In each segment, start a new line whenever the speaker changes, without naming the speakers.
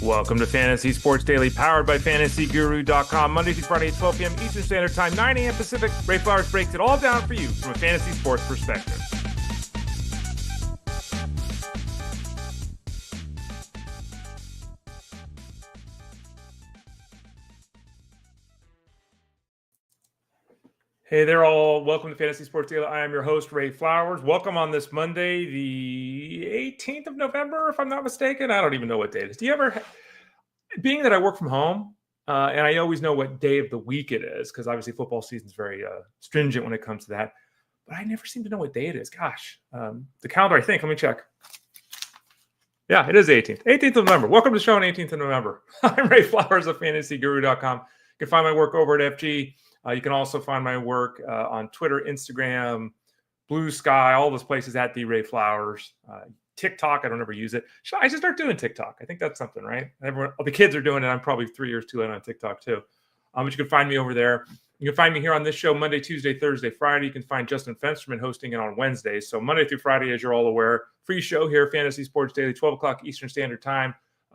Welcome to Fantasy Sports Daily, powered by FantasyGuru.com. Monday through Friday, 12 p.m. Eastern Standard Time, 9 a.m. Pacific. Ray Flowers breaks it all down for you from a fantasy sports perspective. Hey there, all. Welcome to Fantasy Sports Daily. I am your host, Ray Flowers. Welcome on this Monday, the 18th of November, if I'm not mistaken. I don't even know what day it is. Do you ever, being that I work from home, and I always know what day of the week it is, because obviously football season is very stringent when it comes to that, but I never seem to know what day it is. Gosh, the calendar, I think. Let me check. Yeah, it is the 18th. 18th of November. Welcome to the show on 18th of November. I'm Ray Flowers of FantasyGuru.com. You can find my work over at FG. You can also find my work on Twitter, Instagram, Blue Sky, all those places at The Ray Flowers. TikTok, I don't ever use it. I should start doing TikTok. I think that's something, right? Everyone, the kids are doing it. I'm probably 3 years too late on TikTok too. But you can find me over there. You can find me here on this show Monday, Tuesday, Thursday, Friday. You can find Justin Fensterman hosting it on Wednesdays. So Monday through Friday, as you're all aware, free show here, Fantasy Sports Daily, 12 o'clock Eastern Standard Time.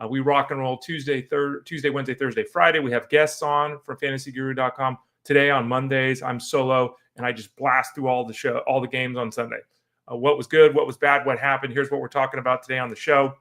We rock and roll Tuesday, Wednesday, Thursday, Friday. We have guests on from FantasyGuru.com. Today on Mondays, I'm solo, and I just blast through all the games on Sunday. What was good, what was bad, what happened. Here's what we're talking about today on the show.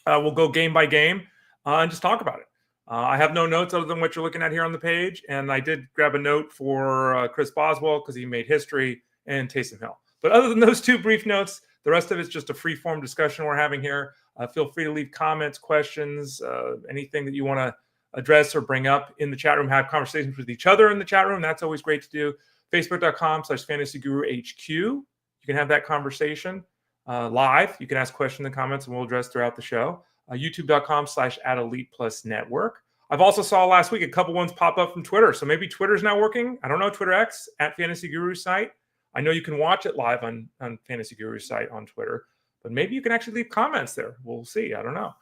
We'll go game by game and just talk about it. I have no notes other than what you're looking at here on the page, and I did grab a note for Chris Boswell because he made history, and Taysom Hill. But other than those two brief notes, the rest of it's just a free-form discussion we're having here. Feel free to leave comments, questions, anything that you want to address or bring up in the chat room, have conversations with each other in the chat room. That's always great to do. Facebook.com/FantasyGuruHQ. You can have that conversation live. You can ask questions in the comments and we'll address throughout the show. YouTube.com/@ElitePlusNetwork. I've also saw last week a couple ones pop up from Twitter. So maybe Twitter's now working. I don't know, Twitter X at Fantasy Guru site. I know you can watch it live on Fantasy Guru site on Twitter, but maybe you can actually leave comments there. We'll see. I don't know.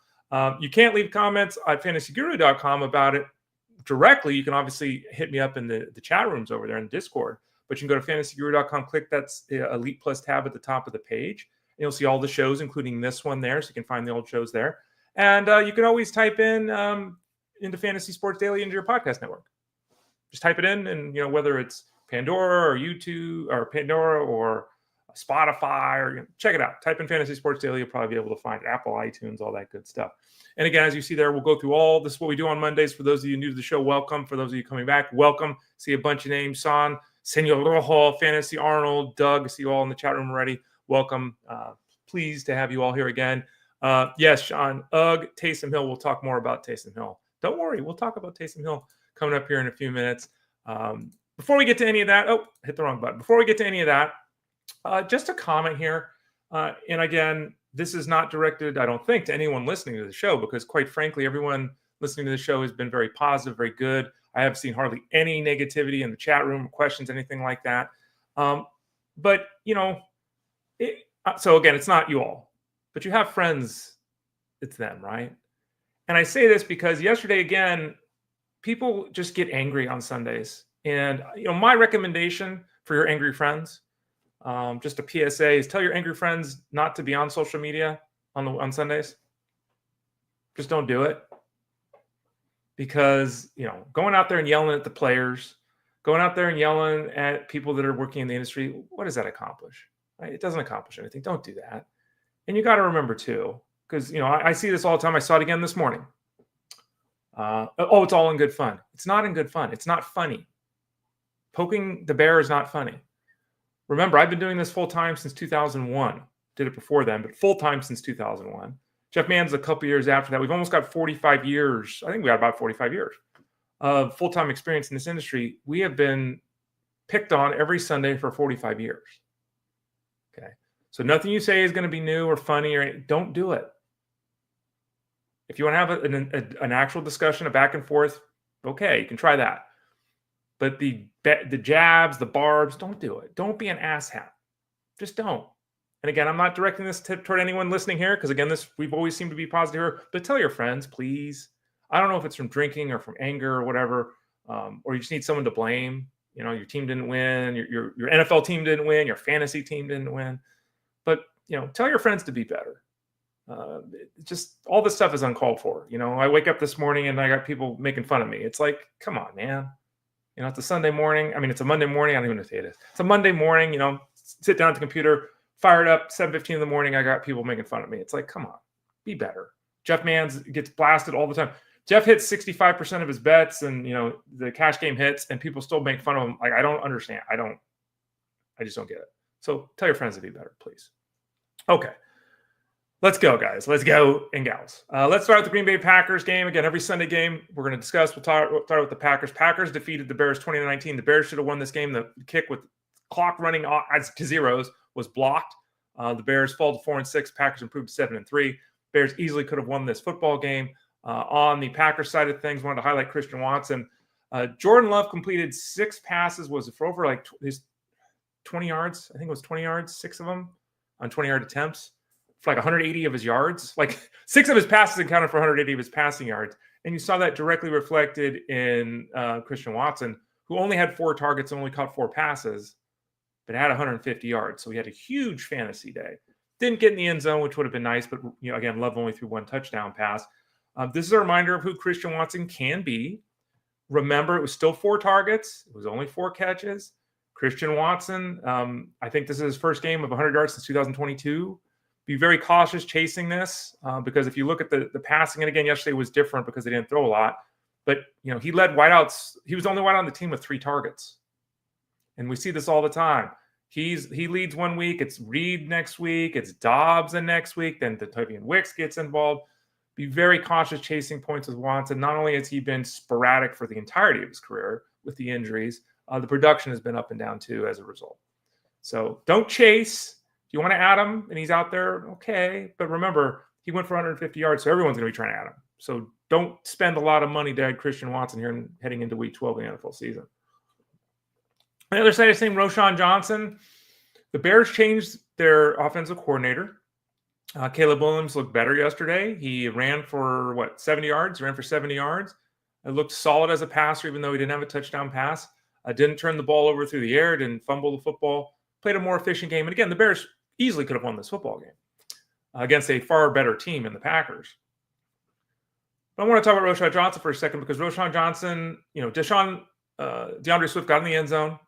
You can't leave comments at FantasyGuru.com about it directly. You can obviously hit me up in the chat rooms over there in Discord, but you can go to FantasyGuru.com, click that Elite Plus tab at the top of the page, and you'll see all the shows, including this one there, so you can find the old shows there. And you can always type in into Fantasy Sports Daily into your podcast network. Just type it in, and whether it's Pandora or YouTube or Pandora or Spotify, or check it out. Type in Fantasy Sports Daily. You'll probably be able to find Apple, iTunes, all that good stuff. And again, as you see there, we'll go through all this, what we do on Mondays. For those of you new to the show, welcome. For those of you coming back, welcome. See a bunch of names. Son, Senor Rojo, Fantasy Arnold, Doug. See you all in the chat room already. Welcome. Pleased to have you all here again. Yes, Sean, Taysom Hill. We'll talk more about Taysom Hill. Don't worry. We'll talk about Taysom Hill coming up here in a few minutes. Before we get to any of that, hit the wrong button. Before we get to any of that, just a comment here. And again, this is not directed, I don't think, to anyone listening to the show, because quite frankly, everyone listening to the show has been very positive, very good. I have seen hardly any negativity in the chat room, questions, anything like that. But, so again, it's not you all, but you have friends, it's them, right? And I say this because yesterday, again, people just get angry on Sundays. And, my recommendation for your angry friends, just a PSA, is tell your angry friends not to be on social media on Sundays. Just don't do it. Because, going out there and yelling at the players, going out there and yelling at people that are working in the industry, what does that accomplish? Right? It doesn't accomplish anything. Don't do that. And you got to remember too, because, I see this all the time. I saw it again this morning. It's all in good fun. It's not in good fun. It's not funny. Poking the bear is not funny. Remember, I've been doing this full-time since 2001. Did it before then, but full-time since 2001. Jeff Mann's a couple years after that. We've almost got 45 years. I think we got about 45 years of full-time experience in this industry. We have been picked on every Sunday for 45 years. Okay. So nothing you say is going to be new or funny or anything. Don't do it. If you want to have an actual discussion, a back and forth, okay, you can try that. But the jabs, the barbs, don't do it. Don't be an asshat. Just don't. And again, I'm not directing this toward anyone listening here, because again, we've always seemed to be positive here. But tell your friends, please. I don't know if it's from drinking or from anger or whatever, or you just need someone to blame. Your team didn't win, your NFL team didn't win, your fantasy team didn't win. But tell your friends to be better. Just all this stuff is uncalled for. I wake up this morning and I got people making fun of me. It's like, come on, man. It's a Sunday morning. I mean, it's a Monday morning. I don't even know what day it is. It's a Monday morning, sit down at the computer, fire it up, 7:15 in the morning. I got people making fun of me. It's like, come on, be better. Jeff Manns gets blasted all the time. Jeff hits 65% of his bets and, the cash game hits and people still make fun of him. Like, I don't understand. I just don't get it. So tell your friends to be better, please. Okay. Let's go, guys. Let's go and gals. Let's start with the Green Bay Packers game. Again, every Sunday game we're going to discuss. We'll start with the Packers. Packers defeated the Bears 20-19. The Bears should have won this game. The kick with clock running to zeros was blocked. The Bears fall to 4-6. Packers improved to 7-3. Bears easily could have won this football game. On the Packers side of things, wanted to highlight Christian Watson. Jordan Love completed 6 passes. Was for over like his 20 yards. I think it was 20 yards, 6 of them on 20-yard attempts. For like 180 of his yards, like 6 of his passes accounted for 180 of his passing yards. And you saw that directly reflected in Christian Watson, who only had 4 targets and only caught 4 passes, but had 150 yards. So he had a huge fantasy day. Didn't get in the end zone, which would have been nice. But, again, Love only threw 1 touchdown pass. This is a reminder of who Christian Watson can be. Remember, it was still 4 targets. It was only 4 catches. Christian Watson, I think this is his first game of 100 yards since 2022. Be very cautious chasing this because if you look at the passing, and again, yesterday was different because they didn't throw a lot, but he led wideouts. He was the only wide on the team with 3 targets. And we see this all the time. He leads one week. It's Reed next week. It's Dobbs the next week. Then Tavian Wicks gets involved. Be very cautious chasing points with Watson. Not only has he been sporadic for the entirety of his career with the injuries, the production has been up and down too as a result. So don't chase. If you want to add him and he's out there, okay. But remember, he went for 150 yards, so everyone's going to be trying to add him. So don't spend a lot of money to add Christian Watson here and heading into week 12 of the NFL season. On the other side of the same, Roschon Johnson. The Bears changed their offensive coordinator. Caleb Williams looked better yesterday. He ran for, 70 yards? He ran for 70 yards. It looked solid as a passer, even though he didn't have a touchdown pass. Didn't turn the ball over through the air, didn't fumble the football. Played a more efficient game. And again, the Bears easily could have won this football game against a far better team in the Packers. But I want to talk about Roschon Johnson for a second because Roschon Johnson, DeAndre Swift got in the end zone.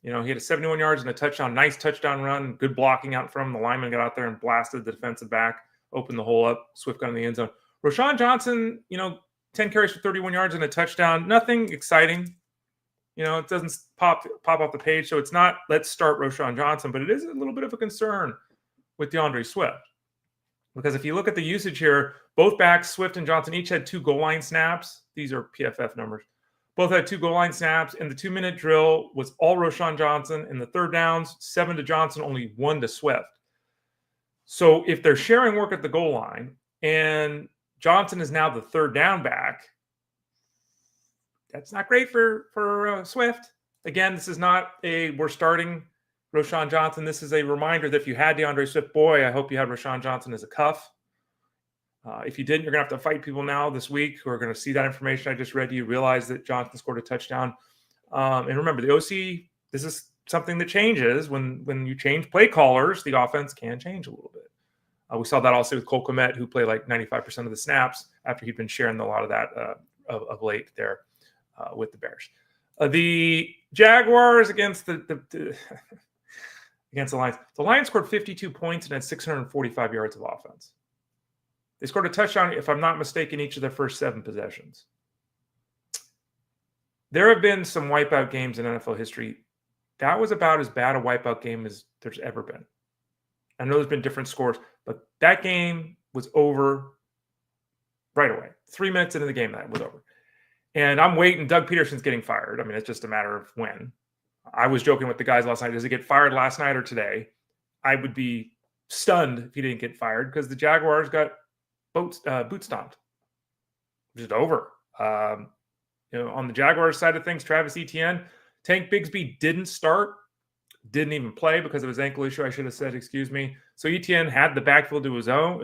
He had 71 yards and a touchdown, nice touchdown run, good blocking out from him. The lineman got out there and blasted the defensive back, opened the hole up. Swift got in the end zone. Roschon Johnson, 10 carries for 31 yards and a touchdown. Nothing exciting. It doesn't pop off the page. So it's not, let's start Roschon Johnson, but it is a little bit of a concern with DeAndre Swift. Because if you look at the usage here, both backs, Swift and Johnson, each had 2 goal line snaps. These are PFF numbers. Both had 2 goal line snaps. And the 2-minute drill was all Roschon Johnson. And the third downs, 7 to Johnson, only 1 to Swift. So if they're sharing work at the goal line and Johnson is now the third down back, that's not great for Swift. Again, this is not we're starting Roschon Johnson. This is a reminder that if you had DeAndre Swift, boy, I hope you had Roschon Johnson as a cuff. If you didn't, you're going to have to fight people now this week who are going to see that information I just read to you, realize that Johnson scored a touchdown. And remember, the OC, this is something that changes. When you change play callers, the offense can change a little bit. We saw that also with Cole Kmet, who played like 95% of the snaps after he'd been sharing a lot of that of late there. With the Bears. The Jaguars against the against the Lions. The Lions scored 52 points and had 645 yards of offense. They scored a touchdown, if I'm not mistaken, each of their first 7 possessions. There have been some wipeout games in NFL history. That was about as bad a wipeout game as there's ever been. I know there's been different scores, but that game was over right away. 3 minutes into the game, that was over. And I'm waiting. Doug Peterson's getting fired. I mean, it's just a matter of when. I was joking with the guys last night. Does he get fired last night or today? I would be stunned if he didn't get fired because the Jaguars got boot stomped. Just over. On the Jaguars side of things, Travis Etienne, Tank Bigsby didn't start. Didn't even play because of his ankle issue. I should have said, excuse me. So Etienne had the backfield to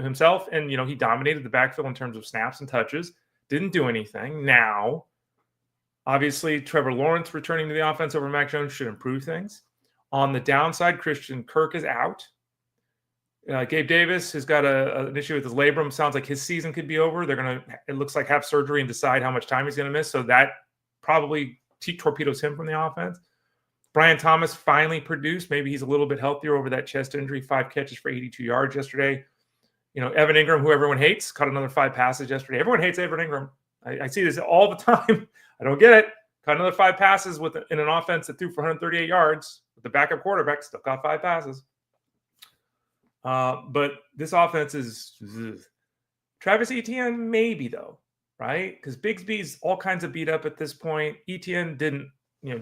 himself, and he dominated the backfield in terms of snaps and touches. Didn't do anything. Now, obviously, Trevor Lawrence returning to the offense over Mac Jones should improve things. On the downside, Christian Kirk is out. Gabe Davis has got an issue with his labrum. Sounds like his season could be over. They're going to, it looks like, have surgery and decide how much time he's going to miss. So that probably torpedoes him from the offense. Brian Thomas finally produced. Maybe he's a little bit healthier over that chest injury. 5 catches for 82 yards yesterday. Evan Ingram, who everyone hates, caught another 5 passes yesterday. Everyone hates Evan Ingram. I see this all the time. I don't get it. Caught another 5 passes in an offense that threw for 138 yards. With the backup quarterback, still caught 5 passes. But this offense is Travis Etienne, maybe though, right? Because Bigsby's all kinds of beat up at this point. Etienne didn't,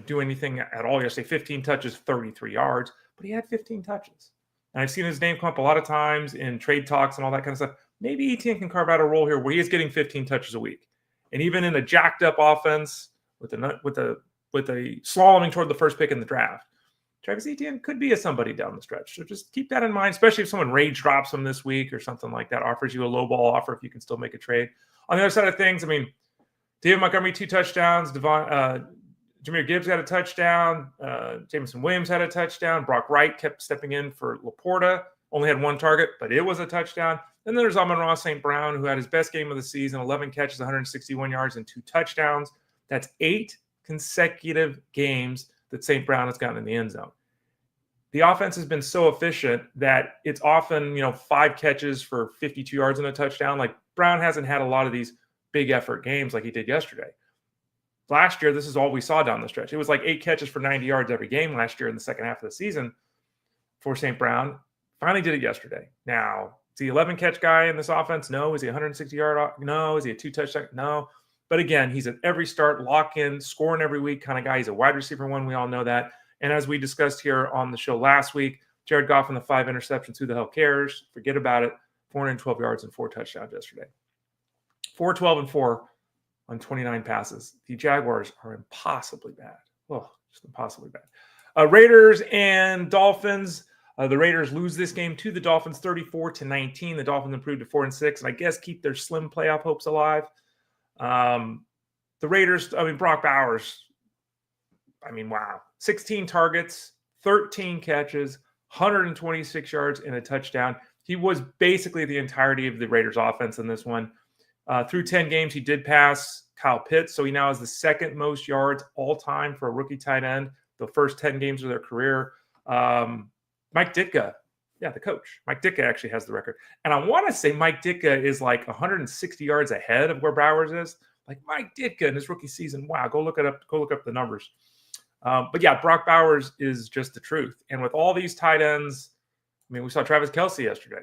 do anything at all yesterday. 15 touches, 33 yards, but he had 15 touches. And I've seen his name come up a lot of times in trade talks and all that kind of stuff. Maybe Etienne can carve out a role here where he is getting 15 touches a week, and even in a jacked up offense with a slaloming toward the first pick in the draft, Travis Etienne could be a somebody down the stretch. So just keep that in mind, especially if someone rage drops him this week or something like that, offers you a low ball offer if you can still make a trade. On the other side of things, David Montgomery, 2 touchdowns. Jahmyr Gibbs got a touchdown. Jameson Williams had a touchdown. Brock Wright kept stepping in for Laporta. Only had 1 target, but it was a touchdown. And then there's Amon St. Brown, who had his best game of the season, 11 catches, 161 yards, and 2 touchdowns. That's 8 consecutive games that St. Brown has gotten in the end zone. The offense has been so efficient that it's often, 5 catches for 52 yards and a touchdown. Like, Brown hasn't had a lot of these big effort games like he did yesterday. Last year, this is all we saw down the stretch. It was like 8 catches for 90 yards every game last year in the second half of the season for St. Brown. Finally did it yesterday. Now, is he 11 catch guy in this offense? No. Is he 160 yard? No. Is he a 2 touchdown? No. But again, he's at every start, lock in, scoring every week kind of guy. He's a wide receiver 1. We all know that. And as we discussed here on the show last week, Jared Goff and the 5 interceptions. Who the hell cares? Forget about it. 412 yards and 4 touchdowns yesterday. 412 and 4 on 29 passes. The Jaguars are impossibly bad. Oh, just impossibly bad. Raiders and Dolphins. The Raiders lose this game to the Dolphins 34-19. The Dolphins improved to 4-6, and I guess keep their slim playoff hopes alive. The Raiders, Brock Bowers, wow. 16 targets, 13 catches, 126 yards, and a touchdown. He was basically the entirety of the Raiders offense in this one. Through 10 games, he did pass Kyle Pitts, so he now has the 2nd most yards all time for a rookie tight end, the first 10 games of their career. Mike Ditka, the coach. Mike Ditka actually has the record. And I want to say Mike Ditka is like 160 yards ahead of where Bowers is. Like Mike Ditka in his rookie season. Wow, go look up the numbers. But yeah, Brock Bowers is just the truth. And with all these tight ends, we saw Travis Kelce yesterday.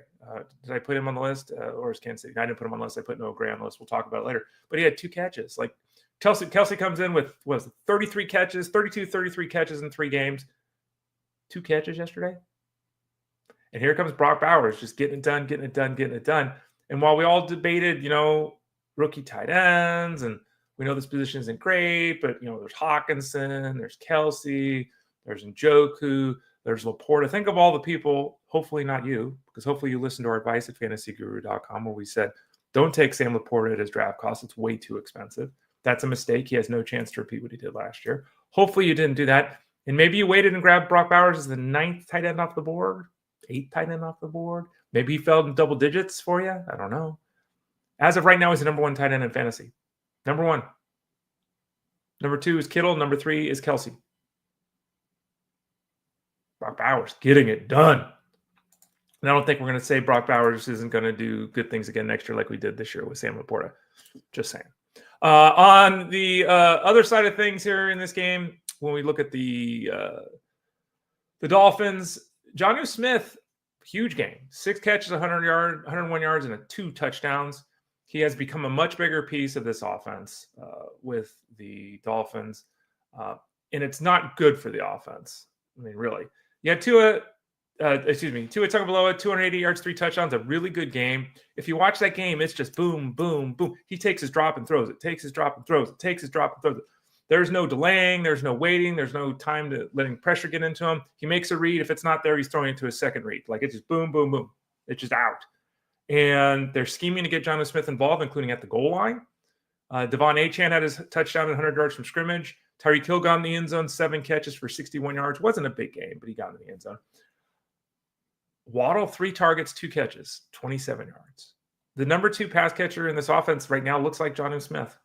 Did I put him on the list? Or is Kansas City? I didn't put him on the list. I put Noah Gray on the list. We'll talk about it later. But he had 2 catches. Like Kelce comes in with 33 catches, 33 catches in 3 games. 2 catches yesterday. And here comes Brock Bowers just getting it done. And while we all debated, rookie tight ends, and we know this position isn't great, but, there's Hockenson, there's Kelce, there's Njoku, there's Laporta. Think of all the people, hopefully not you, because hopefully you listened to our advice at fantasyguru.com where we said, don't take Sam Laporta at his draft cost. It's way too expensive. That's a mistake. He has no chance to repeat what he did last year. Hopefully you didn't do that. And maybe you waited and grabbed Brock Bowers as the 9th tight end off the board, 8th tight end off the board. Maybe he fell in double digits for you. I don't know. As of right now, he's the number 1 tight end in fantasy. Number 1. Number 2 is Kittle. Number 3 is Kelce. Brock Bowers getting it done. And I don't think we're going to say Brock Bowers isn't going to do good things again next year like we did this year with Sam Laporta. Just saying. On the other side of things here in this game, when we look at the Dolphins, Jonnu Smith, huge game. 6 catches, 101 yards, and 2 touchdowns. He has become a much bigger piece of this offense with the Dolphins. And it's not good for the offense. Really. You had Tua Tagovailoa, 280 yards, 3 touchdowns, a really good game. If you watch that game, it's just boom, boom, boom. He takes his drop and throws it, takes his drop and throws it, takes his drop and throws it. There's no delaying. There's no waiting. There's no time to letting pressure get into him. He makes a read. If it's not there, he's throwing it to a second read. Like it's just boom, boom, boom. It's just out. And they're scheming to get Jonnu Smith involved, including at the goal line. Devon Achane had his touchdown at 100 yards from scrimmage. Tyreek Hill got in the end zone, 7 catches for 61 yards. Wasn't a big game, but he got in the end zone. Waddle, 3 targets, 2 catches, 27 yards. The number 2 pass catcher in this offense right now looks like Jonnu Smith.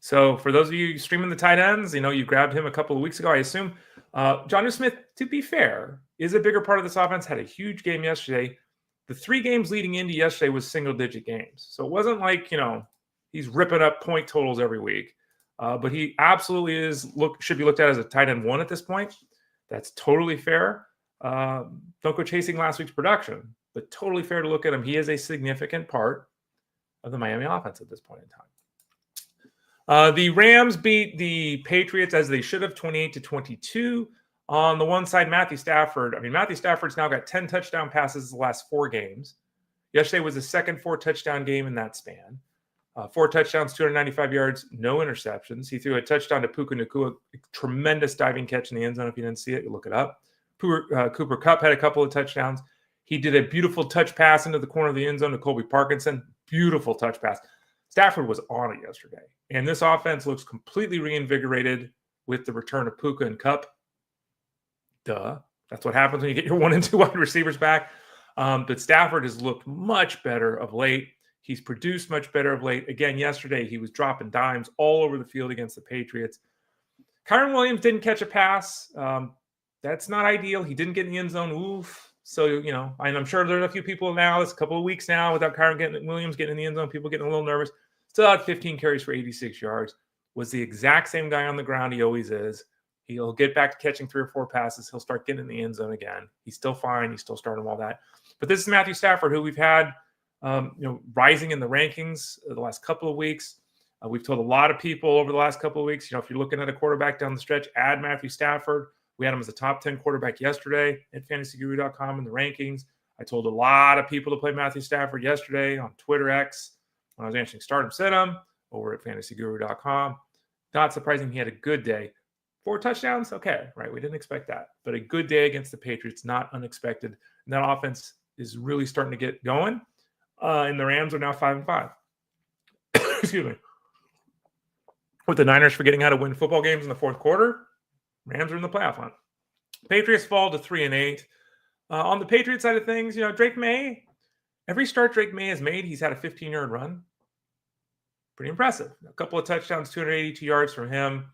So for those of you streaming the tight ends, you grabbed him a couple of weeks ago, I assume. Jonnu Smith, to be fair, is a bigger part of this offense, had a huge game yesterday. The 3 games leading into yesterday was single-digit games. So it wasn't like, he's ripping up point totals every week. But he absolutely should be looked at as a tight end 1 at this point. That's totally fair. Don't go chasing last week's production, but totally fair to look at him. He is a significant part of the Miami offense at this point in time. The Rams beat the Patriots as they should have, 28-22. On the one side, Matthew Stafford's now got 10 touchdown passes the last 4 games. Yesterday was the second 4-touchdown game in that span. 4 touchdowns, 295 yards, no interceptions. He threw a touchdown to Puka Nacua, a tremendous diving catch in the end zone. If you didn't see it, you look it up. Cooper Kupp had a couple of touchdowns. He did a beautiful touch pass into the corner of the end zone to Colby Parkinson. Beautiful touch pass. Stafford was on it yesterday. And this offense looks completely reinvigorated with the return of Puka and Kupp. Duh. That's what happens when you get your 1 and 2 wide receivers back. But Stafford has looked much better of late. He's produced much better of late. Again, yesterday, he was dropping dimes all over the field against the Patriots. Kyren Williams didn't catch a pass. That's not ideal. He didn't get in the end zone. Oof. So, and I'm sure there's a few people now, it's a couple of weeks now without Kyren Williams getting in the end zone, people getting a little nervous. Still had 15 carries for 86 yards. Was the exact same guy on the ground he always is. He'll get back to catching 3 or 4 passes. He'll start getting in the end zone again. He's still fine. He's still starting all that. But this is Matthew Stafford, who we've had rising in the rankings the last couple of weeks. We've told a lot of people over the last couple of weeks, if you're looking at a quarterback down the stretch, add Matthew Stafford. We had him as a top 10 quarterback yesterday at fantasyguru.com in the rankings. I told a lot of people to play Matthew Stafford yesterday on Twitter X when I was answering start him, sit him over at fantasyguru.com. Not surprising he had a good day. 4 touchdowns? Okay, right. We didn't expect that. But a good day against the Patriots, not unexpected. And that offense is really starting to get going. And the Rams are now 5-5. Excuse me. With the Niners forgetting how to win football games in the fourth quarter, Rams are in the playoff hunt. Patriots fall to 3-8. On the Patriots side of things, Drake May, every start Drake May has made, he's had a 15-yard run. Pretty impressive. A couple of touchdowns, 282 yards from him.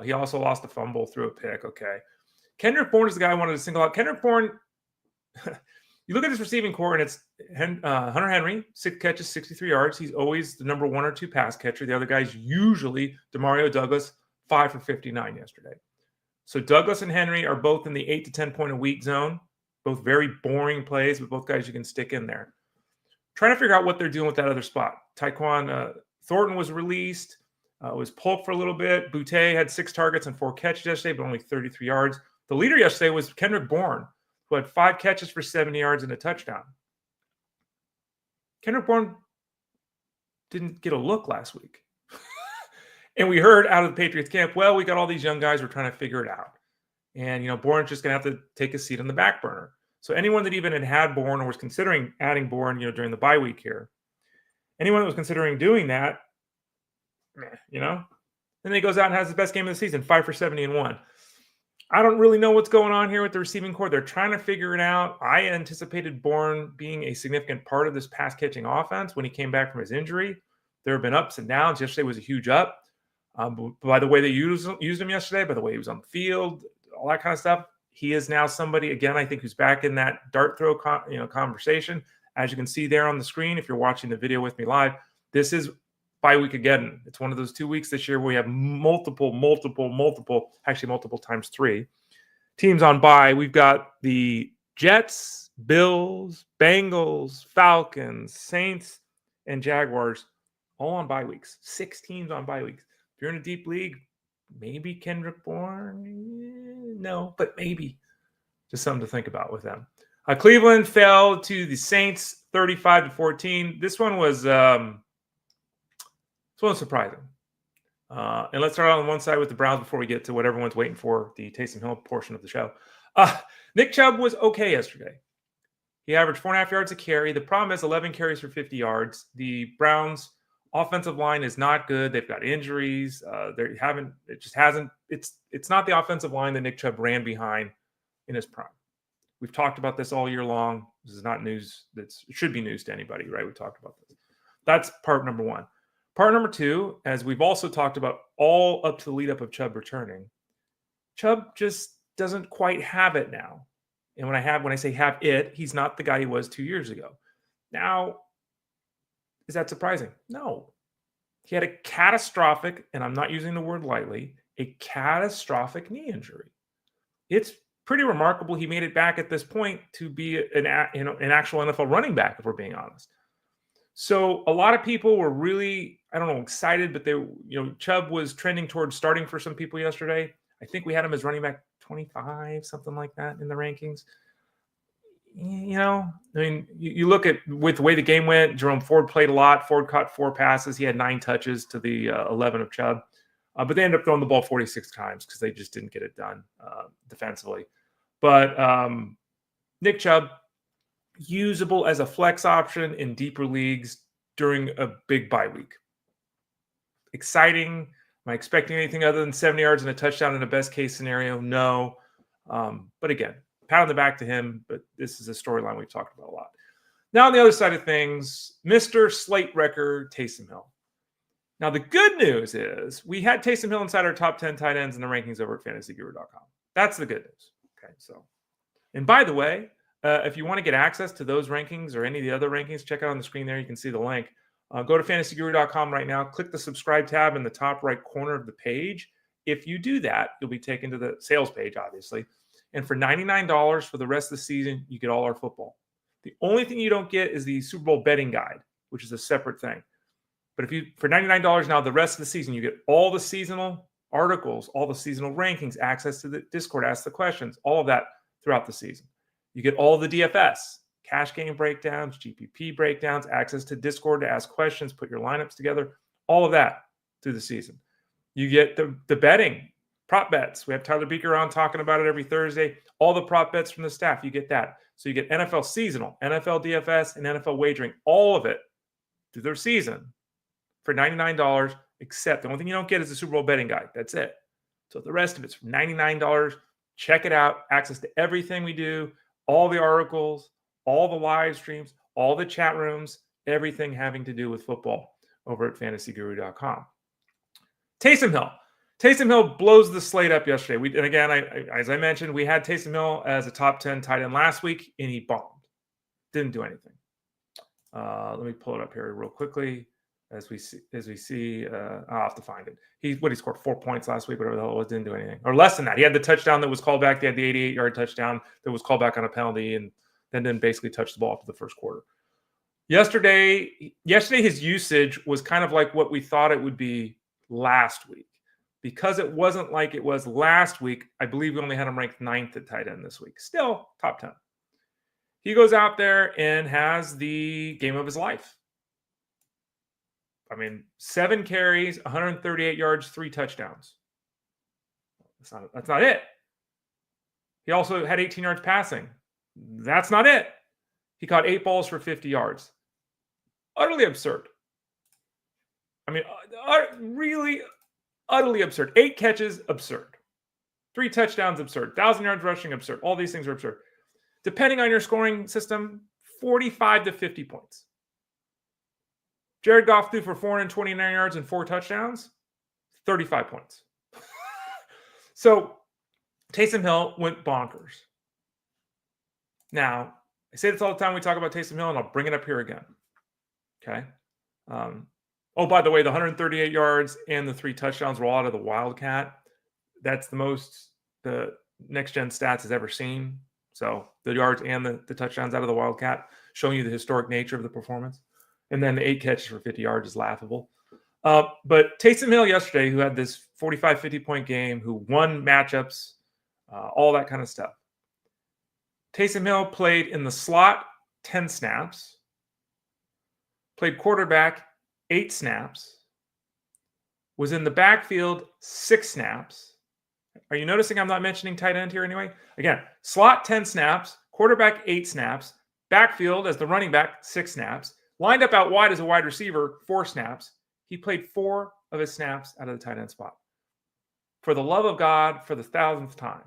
He also lost a fumble, threw a pick. Okay. Kendrick Bourne is the guy I wanted to single out. Kendrick Bourne, you look at his receiving core, and it's Hunter Henry, 6 catches, 63 yards. He's always the number 1 or 2 pass catcher. The other guy's usually Demario Douglas, 5 for 59 yesterday. So Douglas and Henry are both in the 8 to 10 point a week zone. Both very boring plays, but both guys you can stick in there. Trying to figure out what they're doing with that other spot. Tyquan Thornton was released. Was pulled for a little bit. Boutte had 6 targets and 4 catches yesterday, but only 33 yards. The leader yesterday was Kendrick Bourne, who had 5 catches for 70 yards and a touchdown. Kendrick Bourne didn't get a look last week. And we heard out of the Patriots camp, well, we got all these young guys. We're trying to figure it out. And, Bourne's just going to have to take a seat on the back burner. So anyone that even had Bourne or was considering adding Bourne, during the bye week here, anyone that was considering doing that, then he goes out and has the best game of the season, 5 for 70 and 1. I don't really know what's going on here with the receiving core. They're trying to figure it out. I anticipated Bourne being a significant part of this pass catching offense when he came back from his injury. There have been ups and downs. Yesterday was a huge up. By the way they used him yesterday, by the way he was on the field, all that kind of stuff, he is now somebody, again, I think, who's back in that dart throw conversation. As you can see there on the screen, if you're watching the video with me live, this is bye week again. It's one of those 2 weeks this year where we have multiple times 3 teams on bye. We've got the Jets, Bills, Bengals, Falcons, Saints, and Jaguars all on bye weeks. 6 teams on bye weeks. If you're in a deep league, maybe Kendrick Bourne. No, but maybe. Just something to think about with them. Cleveland fell to the Saints 35-14. This one was surprising. And let's start on one side with the Browns before we get to what everyone's waiting for, the Taysom Hill portion of the show. Nick Chubb was okay yesterday. He averaged 4.5 yards a carry. The problem is 11 carries for 50 yards. The Browns' offensive line is not good. They've got injuries. It's not the offensive line that Nick Chubb ran behind in his prime. We've talked about this all year long. This is not news. It should be news to anybody, right? We talked about this. That's part number one. Part number two, as we've also talked about all up to the lead up of Chubb returning, Chubb just doesn't quite have it now. And when I say have it, he's not the guy he was 2 years ago. Now, is that surprising? No. He had a catastrophic, and I'm not using the word lightly, a catastrophic knee injury. It's pretty remarkable he made it back at this point to be an actual NFL running back, if we're being honest. So a lot of people were really, excited, but Chubb was trending towards starting for some people yesterday. I think we had him as running back 25, something like that in the rankings. You look at with the way the game went, Jerome Ford played a lot. Ford caught 4 passes. He had 9 touches to the 11 of Chubb. But they ended up throwing the ball 46 times because they just didn't get it done defensively. But Nick Chubb, usable as a flex option in deeper leagues during a big bye week. Exciting. Am I expecting anything other than 70 yards and a touchdown in a best case scenario? No. But again, pat on the back to him, but this is a storyline we've talked about a lot. Now on the other side of things, Mr. Slate record, Taysom Hill. Now the good news is we had Taysom Hill inside our top 10 tight ends in the rankings over at fantasyguru.com. That's the good news. Okay, and by the way, if you want to get access to those rankings or any of the other rankings, check out on the screen there. You can see the link. Go to fantasyguru.com right now. Click the subscribe tab in the top right corner of the page. If you do that, you'll be taken to the sales page, obviously. And for $99 for the rest of the season, you get all our football. The only thing you don't get is the Super Bowl betting guide, which is a separate thing. But for $99 now, the rest of the season, you get all the seasonal articles, all the seasonal rankings, access to the Discord, ask the questions, all of that throughout the season. You get all the DFS, cash game breakdowns, GPP breakdowns, access to Discord to ask questions, put your lineups together, all of that through the season. You get the betting, prop bets. We have Tyler Beaker on talking about it every Thursday. All the prop bets from the staff, you get that. So you get NFL seasonal, NFL DFS, and NFL wagering, all of it through their season for $99, except the only thing you don't get is the Super Bowl betting guide. That's it. So the rest of it's for $99. Check it out. Access to everything we do, all the articles, all the live streams, all the chat rooms, everything having to do with football over at fantasyguru.com. Taysom Hill. Taysom Hill blows the slate up yesterday. As I mentioned, we had Taysom Hill as a top 10 tight end last week, and he bombed. Didn't do anything. Let me pull it up here real quickly. As we see, I'll have to find it. He scored 4 points last week, whatever the hell it was, didn't do anything. Or less than that. He had the touchdown that was called back. They had the 88-yard touchdown that was called back on a penalty, and then didn't basically touch the ball after the first quarter. Yesterday, his usage was kind of like what we thought it would be last week. Because it wasn't like it was last week, I believe we only had him ranked 9th at tight end this week. Still, top 10. He goes out there and has the game of his life. 7 carries, 138 yards, 3 touchdowns. That's not it. He also had 18 yards passing. That's not it. He caught 8 balls for 50 yards. Utterly absurd. Really utterly absurd. 8 catches, absurd. 3 touchdowns, absurd. 1,000 yards rushing, absurd. All these things are absurd. Depending on your scoring system, 45 to 50 points. Jared Goff threw for 429 yards and 4 touchdowns, 35 points. So Taysom Hill went bonkers. Now, I say this all the time we talk about Taysom Hill, and I'll bring it up here again. Okay? By the way, the 138 yards and the 3 touchdowns were all out of the Wildcat. That's the most the Next Gen Stats has ever seen. So the yards and the touchdowns out of the Wildcat, showing you the historic nature of the performance. And then the 8 catches for 50 yards is laughable. But Taysom Hill yesterday, who had this 45, 50-point game, who won matchups, all that kind of stuff. Taysom Hill played in the slot 10 snaps, played quarterback 8 snaps, was in the backfield 6 snaps. Are you noticing I'm not mentioning tight end here anyway? Again, slot 10 snaps, quarterback 8 snaps, backfield as the running back 6 snaps, lined up out wide as a wide receiver 4 snaps. He played 4 of his snaps out of the tight end spot. For the love of God, for the 1,000th time,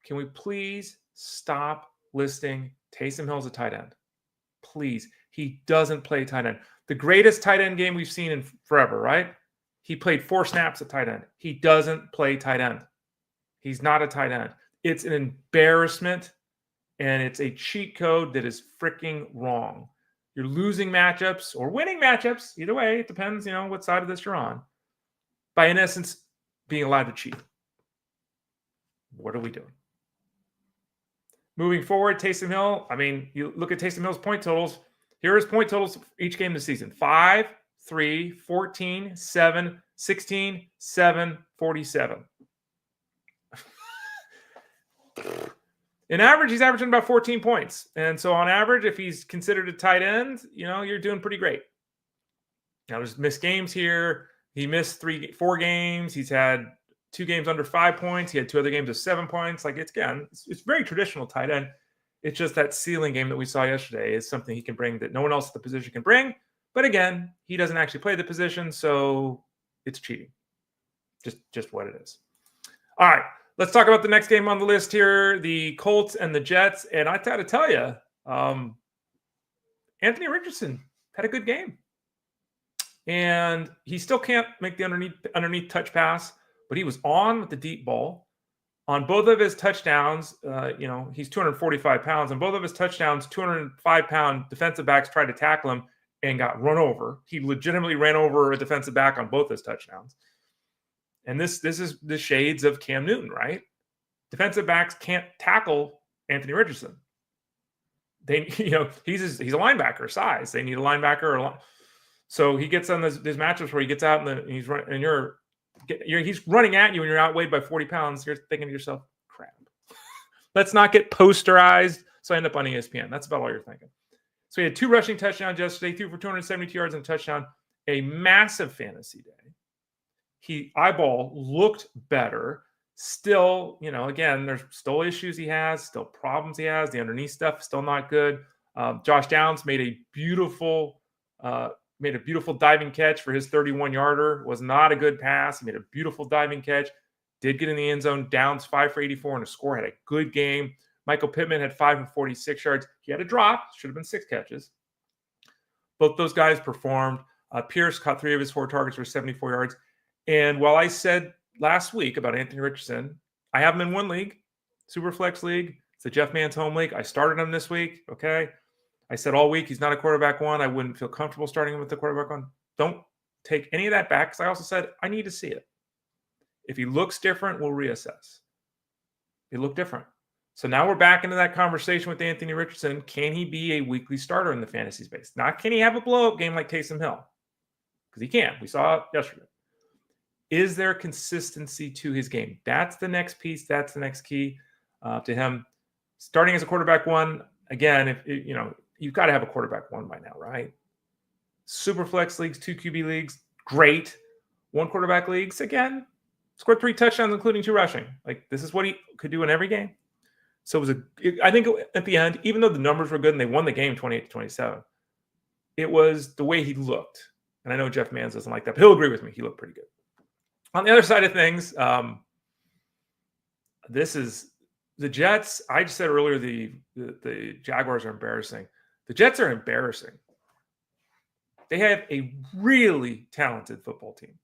can we please stop listing Taysom Hill as a tight end. Please. He doesn't play tight end. The greatest tight end game we've seen in forever, right? He played 4 snaps at tight end. He doesn't play tight end. He's not a tight end. It's an embarrassment, and it's a cheat code that is freaking wrong. You're losing matchups or winning matchups. Either way, it depends, what side of this you're on. By, in essence, being allowed to cheat. What are we doing? Moving forward, Taysom Hill, you look at Taysom Hill's point totals. Here are his point totals for each game this season. 5, 3, 14, 7, 16, 7, 47. In average, he's averaging about 14 points. And so on average, if he's considered a tight end, you're doing pretty great. Now, there's missed games here. He missed 4 games. He's had 2 games under 5 points. He had 2 other games of 7 points. It's very traditional tight end. It's just that ceiling game that we saw yesterday is something he can bring that no one else at the position can bring. But again, he doesn't actually play the position, so it's cheating. Just what it is. All right, let's talk about the next game on the list here, the Colts and the Jets. And I got to tell you, Anthony Richardson had a good game. And he still can't make the underneath touch pass, but he was on with the deep ball. On both of his touchdowns, he's 245 pounds. On both of his touchdowns, 205-pound defensive backs tried to tackle him and got run over. He legitimately ran over a defensive back on both his touchdowns. And this is the shades of Cam Newton, right? Defensive backs can't tackle Anthony Richardson. He's a linebacker size. They need a linebacker. So he gets on these matchups where he gets out and he's running, and he's running at you and you're outweighed by 40 pounds. You're thinking to yourself, crap. Let's not get posterized. So I end up on ESPN. That's about all you're thinking. So he had 2 rushing touchdowns yesterday, threw for 272 yards and a touchdown. A massive fantasy day. Eyeball looked better. Still, again, there's still issues he has, still problems he has. The underneath stuff still not good. Josh Downs made a beautiful diving catch for his 31-yarder. Was not a good pass. He made a beautiful diving catch. Did get in the end zone. Downs 5 for 84 and a score. Had a good game. Michael Pittman had 5 for 46 yards. He had a drop. Should have been 6 catches. Both those guys performed. Pierce caught 3 of his 4 targets for 74 yards. And while I said last week about Anthony Richardson, I have him in 1 league, Superflex League. It's the Jeff Mann's home league. I started him this week, okay? I said all week he's not a quarterback 1. I wouldn't feel comfortable starting him with the quarterback 1. Don't take any of that back because I also said I need to see it. If he looks different, we'll reassess. He looked different. So now we're back into that conversation with Anthony Richardson. Can he be a weekly starter in the fantasy space? Not can he have a blow-up game like Taysom Hill? Because he can. We saw it yesterday. Is there consistency to his game? That's the next piece. That's the next key to him. Starting as a quarterback 1, again, you've got to have a quarterback 1 by now, right? Superflex leagues, 2 QB leagues, great. 1 quarterback leagues, again, scored 3 touchdowns, including 2 rushing. This is what he could do in every game. So I think at the end, even though the numbers were good and they won the game 28-27, it was the way he looked. And I know Jeff Mans doesn't like that, but he'll agree with me. He looked pretty good. On the other side of things, this is the Jets. I just said earlier the Jaguars are embarrassing. The Jets are embarrassing. They have a really talented football team.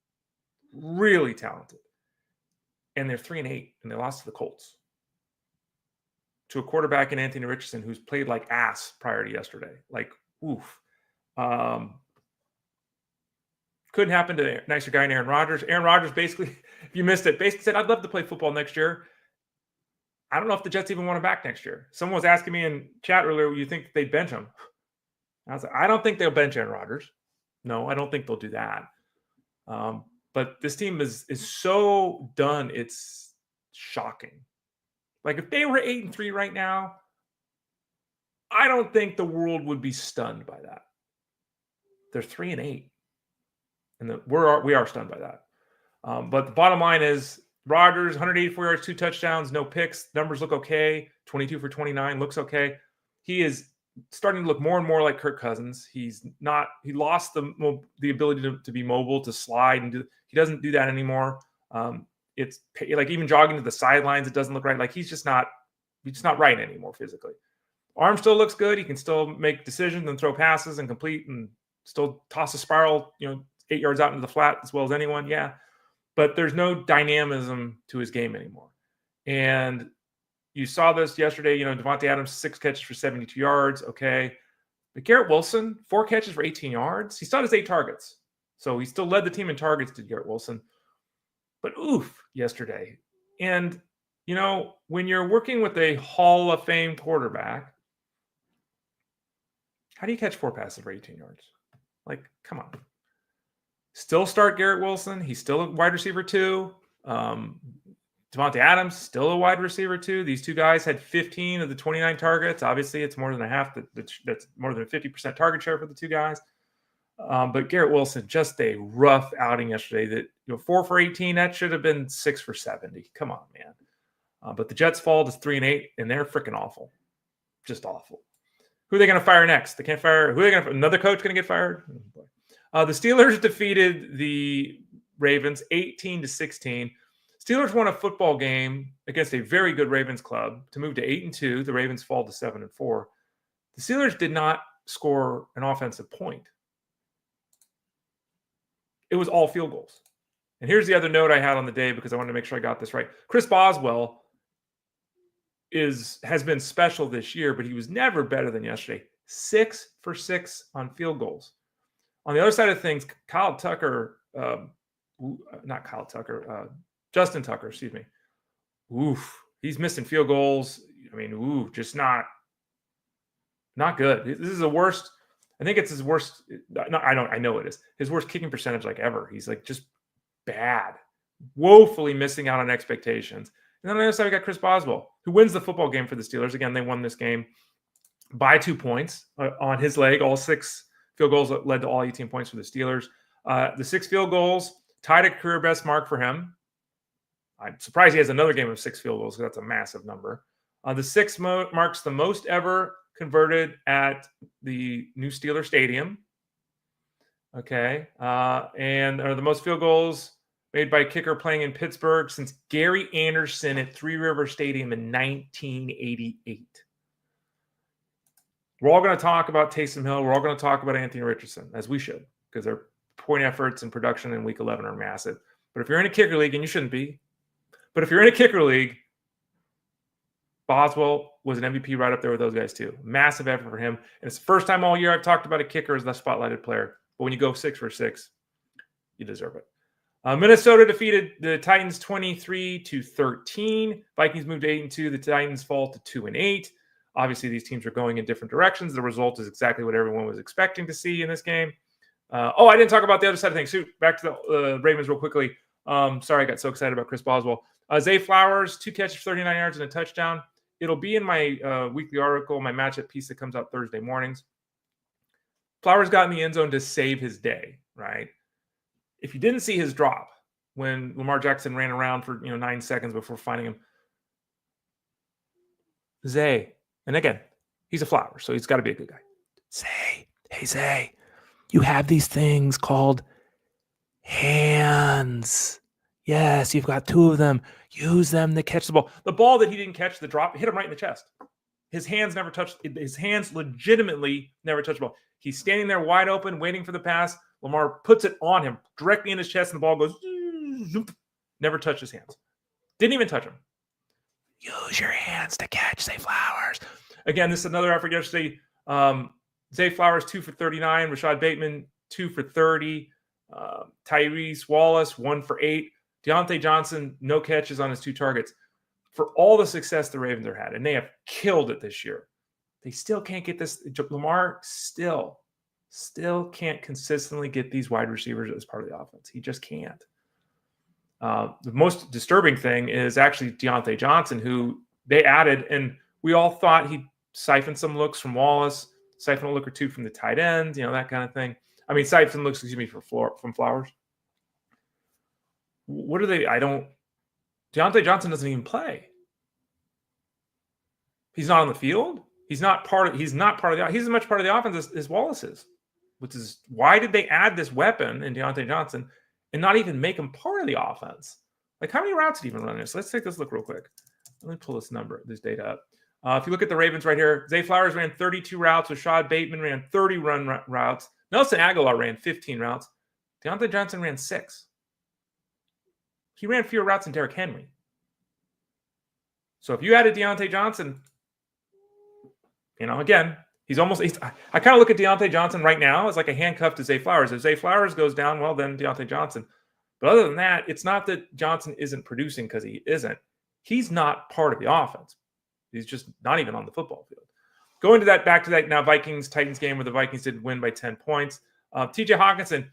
Really talented. And they're 3-8, and they lost to the Colts. To a quarterback in Anthony Richardson who's played like ass prior to yesterday. Oof. Couldn't happen to a nicer guy than Aaron Rodgers. Aaron Rodgers basically, if you missed it, basically said, I'd love to play football next year. I don't know if the Jets even want him back next year. Someone was asking me in chat earlier, you think they'd bench him? I was like, I don't think they'll bench Aaron Rodgers. No, I don't think they'll do that. But this team is so done, it's shocking. If they were 8-3 right now, I don't think the world would be stunned by that. They're 3-8. And we are stunned by that. But the bottom line is Rodgers, 184 yards, 2 touchdowns, no picks. Numbers look okay. 22 for 29 looks okay. He is starting to look more and more like Kirk Cousins. He lost the ability to be mobile, to slide, and he doesn't do that anymore. It's even jogging to the sidelines, it doesn't look right. He's just not He's just not right anymore physically. Arm still looks good. He can still make decisions and throw passes and complete and still toss a spiral, 8 yards out into the flat as well as anyone. Yeah. But there's no dynamism to his game anymore. And you saw this yesterday, Devontae Adams, 6 catches for 72 yards. Okay. But Garrett Wilson, 4 catches for 18 yards. He still has 8 targets. So he still led the team in targets to Garrett Wilson. But yesterday. And, when you're working with a Hall of Fame quarterback, how do you catch 4 passes for 18 yards? Like, come on. Still start Garrett Wilson. He's still a wide receiver 2. Devontae Adams, still a wide receiver 2. These 2 guys had 15 of the 29 targets. Obviously, it's more than a half. That's more than a 50% target share for the 2 guys. But Garrett Wilson, just a rough outing yesterday. That 4 for 18, that should have been 6 for 70. Come on, man. But the Jets fall to 3-8, and they're freaking awful. Just awful. Who are they going to fire next? They can't fire. Who are they going to? Another coach going to get fired? The Steelers defeated the Ravens 18-16. Steelers won a football game against a very good Ravens club to move to 8-2. The Ravens fall to 7-4. The Steelers did not score an offensive point. It was all field goals. And here's the other note I had on the day because I wanted to make sure I got this right. Chris Boswell has been special this year, but he was never better than yesterday. 6 for 6 on field goals. On the other side of things, Justin Tucker, excuse me. He's missing field goals. I mean, just not good. This is the worst. I think it's his worst. No, I know it is his worst kicking percentage ever. He's just bad, woefully missing out on expectations. And then on the other side, we got Chris Boswell, who wins the football game for the Steelers. Again, they won this game by 2 points on his leg. All 6 field goals led to all 18 points for the Steelers. The 6 field goals tied a career best mark for him. I'm surprised he has another game of 6 field goals because that's a massive number. The 6 marks the most ever converted at the new Steeler Stadium. Okay. And are the most field goals made by a kicker playing in Pittsburgh since Gary Anderson at Three River Stadium in 1988. We're all going to talk about Taysom Hill. We're all going to talk about Anthony Richardson, as we should, because their point efforts and production in Week 11 are massive. But if you're in a kicker league, and you shouldn't be, but if you're in a kicker league, Boswell was an MVP right up there with those guys too. Massive effort for him. And it's the first time all year I've talked about a kicker as the spotlighted player. But when you go 6 for 6, you deserve it. Minnesota defeated the Titans 23-13. Vikings moved to 8-2. The Titans fall to 2-8. Obviously, these teams are going in different directions. The result is exactly what everyone was expecting to see in this game. I didn't talk about the other side of things. So back to the Ravens real quickly. Sorry, I got so excited about Chris Boswell. Zay Flowers, 2 catches, 39 yards, and a touchdown. It'll be in my weekly article, my matchup piece that comes out Thursday mornings. Flowers got in the end zone to save his day, right? If you didn't see his drop when Lamar Jackson ran around for 9 seconds before finding him, Zay, and again, he's a Flower, so he's got to be a good guy. Zay, you have these things called hands. Yes, you've got 2 of them. Use them to catch the ball. The ball that he didn't catch, the drop, hit him right in the chest. His hands legitimately never touched the ball. He's standing there wide open, waiting for the pass. Lamar puts it on him directly in his chest, and the ball goes, zoop, never touched his hands. Didn't even touch him. Use your hands to catch Zay Flowers. Again, this is another effort yesterday. Zay Flowers, 2 for 39. Rashad Bateman, 2 for 30. Tyrese Wallace, 1 for 8. Deontay Johnson, no catches on his 2 targets. For all the success the Ravens have had, and they have killed it this year, they still can't get this. Lamar still can't consistently get these wide receivers as part of the offense. He just can't. The most disturbing thing is actually Deontay Johnson, who they added, and we all thought he siphoned some looks from Wallace, siphoned a look or 2 from the tight end, that kind of thing. I mean, siphoned looks, from Flowers. What are they? Deontay Johnson doesn't even play. He's not on the field. He's not part of he's as much part of the offense as Wallace is, which is why did they add this weapon in Deontay Johnson and not even make him part of the offense? Like, how many routes did he even run this? Let's take this look real quick. Let me pull this data up. If you look at the Ravens right here, Zay Flowers ran 32 routes. Rashad Bateman ran 30 routes. Nelson Aguilar ran 15 routes. Deontay Johnson ran 6. He ran fewer routes than Derrick Henry. So if you added Deontay Johnson, again, I kind of look at Deontay Johnson right now as like a handcuff to Zay Flowers. If Zay Flowers goes down, well, then Deontay Johnson. But other than that, it's not that Johnson isn't producing because he isn't. He's not part of the offense. He's just not even on the football field. Going to that, back to that now Vikings-Titans game where the Vikings did win by 10 points. TJ Hockenson,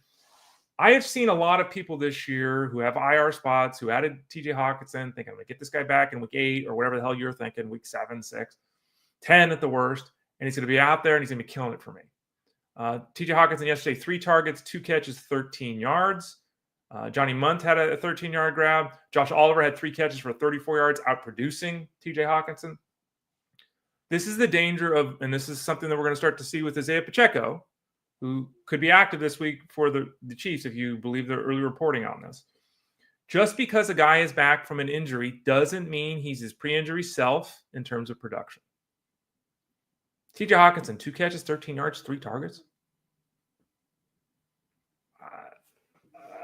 I have seen a lot of people this year who have IR spots who added TJ Hockenson thinking, I'm going to get this guy back in week 8 or whatever the hell you're thinking, week 7, 6, 10 at the worst, and he's going to be out there and he's going to be killing it for me. TJ Hockenson yesterday, 3 targets, 2 catches, 13 yards. Johnny Munt had a 13-yard grab. Josh Oliver had 3 catches for 34 yards, outproducing TJ Hockenson. This is the danger of, and this is something that we're going to start to see with Isaiah Pacheco, who could be active this week for the Chiefs if you believe the early reporting on this. Just because a guy is back from an injury doesn't mean he's his pre-injury self in terms of production. TJ Hockenson, 2 catches, 13 yards, 3 targets.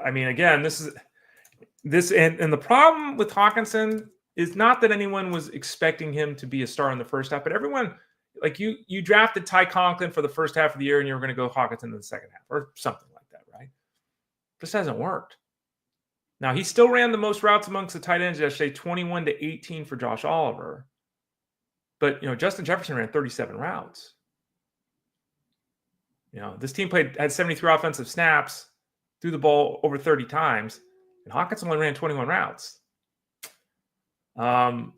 Again, and the problem with Hockenson is not that anyone was expecting him to be a star in the first half, but everyone, like you drafted Ty Conklin for the first half of the year and you were going to go Hockenson in the second half or something like that, right? This hasn't worked. Now, he still ran the most routes amongst the tight ends yesterday, 21-18 for Josh Oliver. But, Justin Jefferson ran 37 routes. This team had 73 offensive snaps, threw the ball over 30 times, and Hockenson only ran 21 routes. The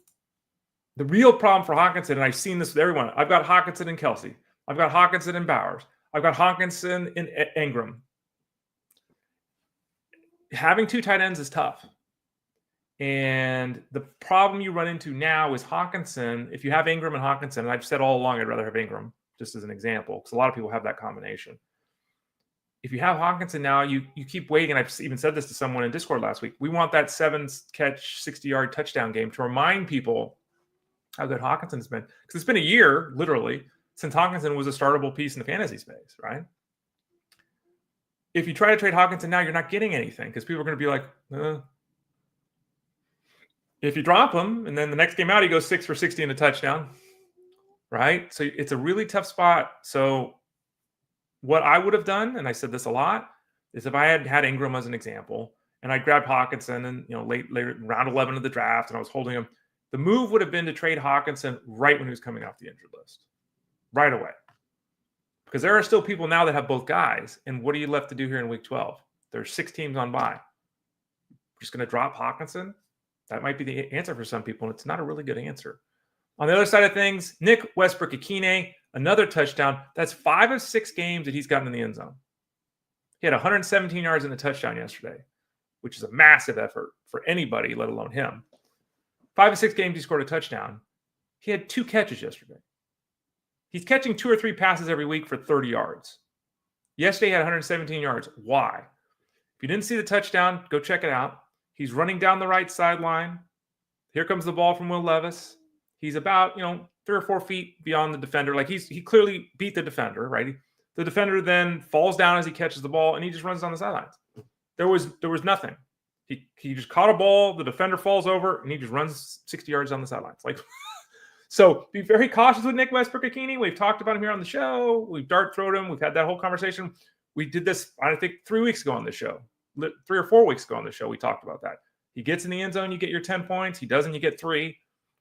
real problem for Hockenson, and I've seen this with everyone, I've got Hockenson and Kelsey. I've got Hockenson and Bowers. I've got Hockenson and Ingram. Having 2 tight ends is tough. And the problem you run into now is Hockenson. If you have Ingram and Hockenson, and I've said all along I'd rather have Ingram, just as an example, because a lot of people have that combination. If you have Hockenson now, you keep waiting. I've even said this to someone in Discord last week. We want that 7-catch, 60-yard touchdown game to remind people how good Hockenson's been. Because it's been a year, literally, since Hockenson was a startable piece in the fantasy space, right? If you try to trade Hockenson now, you're not getting anything because people are going to be like, If you drop him and then the next game out, he goes 6 for 60 and a touchdown, right? So it's a really tough spot. So what I would have done, and I said this a lot, is if I had Ingram as an example, and I grabbed Hockenson and late round 11 of the draft, and I was holding him, the move would have been to trade Hockenson right when he was coming off the injured list, right away, because there are still people now that have both guys. And what are you left to do here in Week 12? There's 6 teams on bye. Just going to drop Hockenson? That might be the answer for some people, and it's not a really good answer. On the other side of things, Nick Westbrook-Ikine, another touchdown. That's 5 of 6 games that he's gotten in the end zone. He had 117 yards in the touchdown yesterday, which is a massive effort for anybody, let alone him. 5 of 6 games he scored a touchdown. He had 2 catches yesterday. He's catching 2 or 3 passes every week for 30 yards. Yesterday he had 117 yards. Why? If you didn't see the touchdown, go check it out. He's running down the right sideline. Here comes the ball from Will Levis. He's about, 3 or 4 feet beyond the defender. Like he clearly beat the defender, right? The defender then falls down as he catches the ball, and he just runs down the sidelines. There was nothing. He just caught a ball. The defender falls over, and he just runs 60 yards down the sidelines. So be very cautious with Nick Westbrook-Ikine. We've talked about him here on the show. We've dart-thrown him. We've had that whole conversation. We did this, I think, 3 weeks ago on the show. 3 or 4 weeks ago on the show, we talked about that. He gets in the end zone, you get your 10 points. He doesn't, you get 3.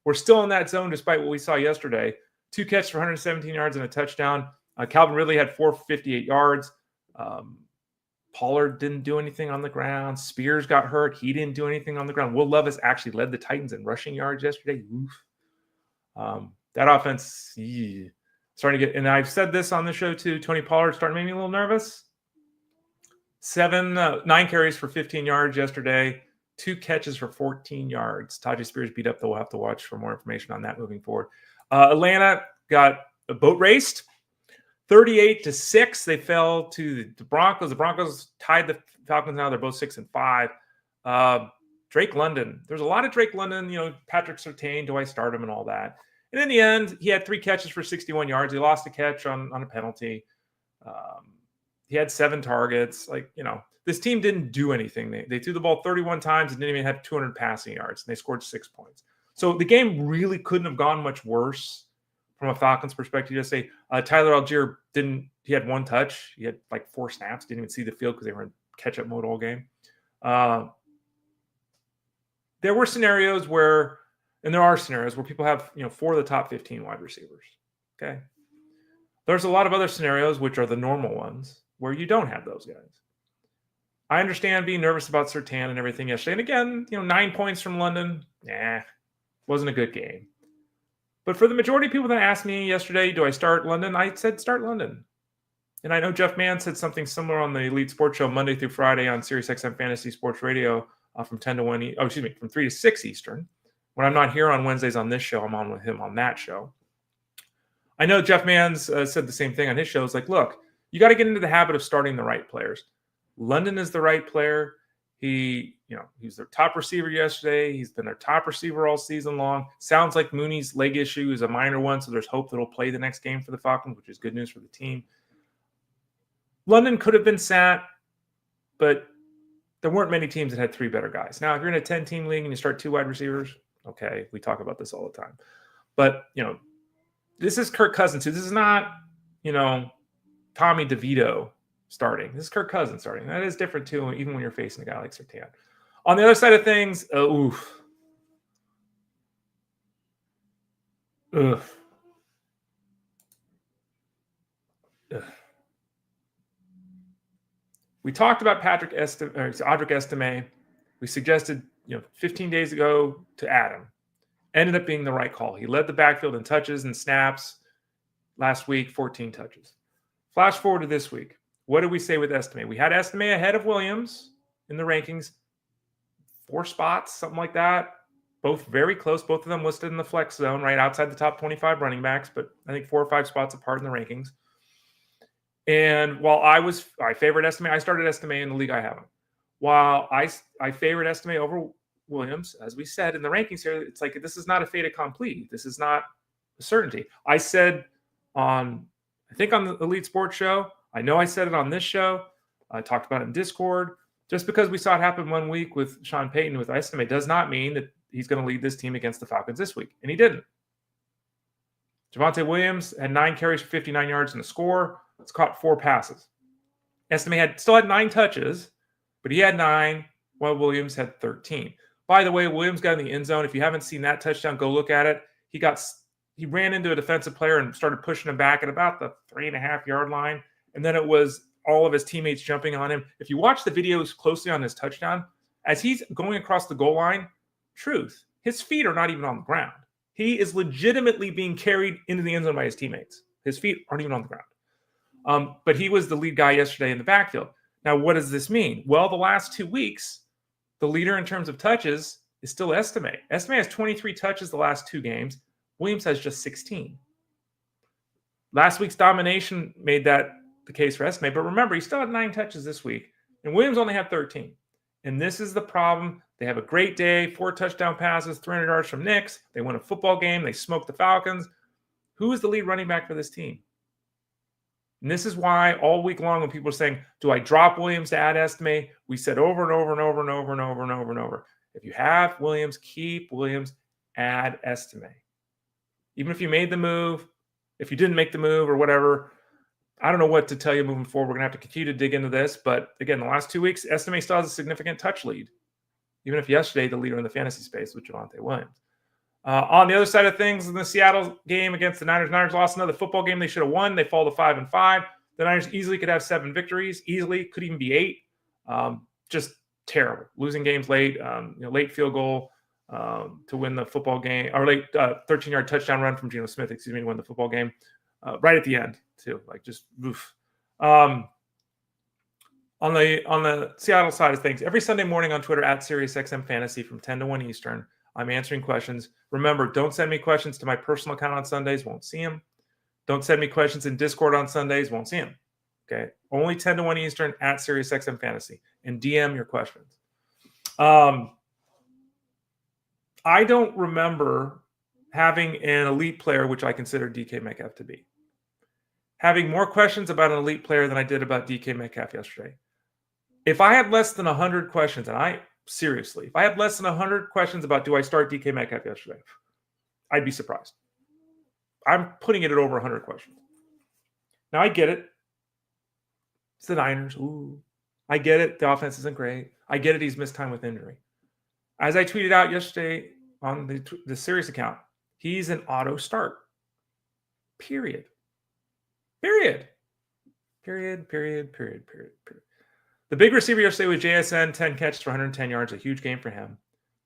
We're still in that zone despite what we saw yesterday. 2 catches for 117 yards and a touchdown. Calvin Ridley had 458 yards. Pollard didn't do anything on the ground. Spears got hurt. He didn't do anything on the ground. Will Levis actually led the Titans in rushing yards yesterday. That offense, starting to get, and I've said this on the show too, Tony Pollard starting to make me a little nervous. 9 carries for 15 yards yesterday. 2 catches for 14 yards. Tajay Spears beat up, though. We'll have to watch for more information on that moving forward. Atlanta got a boat raced. 38-6. They fell to the Broncos. The Broncos tied the Falcons now. They're both 6-5. Drake London. There's a lot of Drake London, Patrick Surtain, do I start him and all that? And in the end, he had 3 catches for 61 yards. He lost a catch on a penalty. He had 7 targets. This team didn't do anything. They threw the ball 31 times and didn't even have 200 passing yards. And they scored 6 points. So the game really couldn't have gone much worse from a Falcons perspective. Just say Tyler Algier he had 1 touch. He had 4 snaps. Didn't even see the field because they were in catch-up mode all game. There were scenarios where, and there are scenarios where people have, 4 of the top 15 wide receivers. Okay. There's a lot of other scenarios, which are the normal ones, where you don't have those guys. I understand being nervous about Surtain and everything yesterday. And again, 9 points from London. Wasn't a good game. But for the majority of people that asked me yesterday, do I start London? I said start London. And I know Jeff Mann said something similar on the Elite Sports Show Monday through Friday on SiriusXM Fantasy Sports Radio from 10 to 1. From 3 to 6 Eastern. When I'm not here on Wednesdays on this show, I'm on with him on that show. I know Jeff Mann's said the same thing on his show. It's like, look, you got to get into the habit of starting the right players. London is the right player. He's their top receiver yesterday. He's been their top receiver all season long. Sounds like Mooney's leg issue is a minor one, so there's hope that he'll play the next game for the Falcons, which is good news for the team. London could have been sat, but there weren't many teams that had 3 better guys. Now, if you're in a 10-team league and you start 2 wide receivers, okay, we talk about this all the time. But, this is Kirk Cousins. This is not, Tommy DeVito starting. This is Kirk Cousins starting. That is different, too, even when you're facing a guy like Surtain. On the other side of things, We talked about Audric Estime. We suggested, 15 days ago to add him. Ended up being the right call. He led the backfield in touches and snaps last week, 14 touches. Flash forward to this week. What did we say with Estime? We had Estime ahead of Williams in the rankings. 4 spots, something like that. Both very close. Both of them listed in the flex zone, right outside the top 25 running backs, but I think 4 or 5 spots apart in the rankings. And while I favored Estime, I started Estime in the league I have him. While I favored Estime over Williams, as we said in the rankings here, it's like this is not a fait accompli. This is not a certainty. I said on the Elite Sports Show, I know I said it on this show, I talked about it in Discord. Just because we saw it happen one week with Sean Payton with Estime does not mean that he's going to lead this team against the Falcons this week. And he didn't. Javonte Williams had 9 carries for 59 yards in the score. It's caught 4 passes. Estime still had 9 touches, but he had 9 while Williams had 13. By the way, Williams got in the end zone. If you haven't seen that touchdown, go look at it. He ran into a defensive player and started pushing him back at about the 3.5-yard line. And then it was all of his teammates jumping on him. If you watch the videos closely on his touchdown, as he's going across the goal line, his feet are not even on the ground. He is legitimately being carried into the end zone by his teammates. His feet aren't even on the ground. But he was the lead guy yesterday in the backfield. Now, what does this mean? Well, the last 2 weeks, the leader in terms of touches is still Estime. Estime has 23 touches the last 2 games. Williams has just 16. Last week's domination made that the case for Estime. But remember, he still had 9 touches this week. And Williams only had 13. And this is the problem. They have a great day, 4 touchdown passes, 300 yards from Nix. They win a football game. They smoke the Falcons. Who is the lead running back for this team? And this is why all week long when people are saying, do I drop Williams to add Estime? We said over and over and over and over and over and over and over. If you have Williams, keep Williams, add Estime. Even if you made the move, if you didn't make the move or whatever, I don't know what to tell you moving forward. We're going to have to continue to dig into this. But again, the last 2 weeks, Estime still has a significant touch lead. Even if yesterday, the leader in the fantasy space was Javonte Williams. On the other side of things, in the Seattle game against the Niners lost another football game they should have won. They fall to 5-5. The Niners easily could have 7 victories. Easily could even be 8. Just terrible. Losing games late. Late field goal to win the football game, or late 13-yard touchdown run from Geno Smith, to win the football game. Right at the end too. Just oof. On the Seattle side of things, every Sunday morning on Twitter at SiriusXM Fantasy from 10 to 1 Eastern, I'm answering questions. Remember, don't send me questions to my personal account on Sundays. Won't see them. Don't send me questions in Discord on Sundays. Won't see them. Okay. Only 10 to 1 Eastern at SiriusXM Fantasy, and DM your questions. I don't remember having an elite player, which I consider DK Metcalf to be, having more questions about an elite player than I did about DK Metcalf yesterday. If I had less than 100 questions, and seriously, if I had less than 100 questions about do I start DK Metcalf yesterday, I'd be surprised. I'm putting it at over 100 questions. Now, I get it. It's the Niners. Ooh. I get it. The offense isn't great. I get it. He's missed time with injury. As I tweeted out yesterday on the Sirius account, he's an auto start. Period. The big receiver yesterday was JSN, 10 catches for 110 yards, a huge game for him.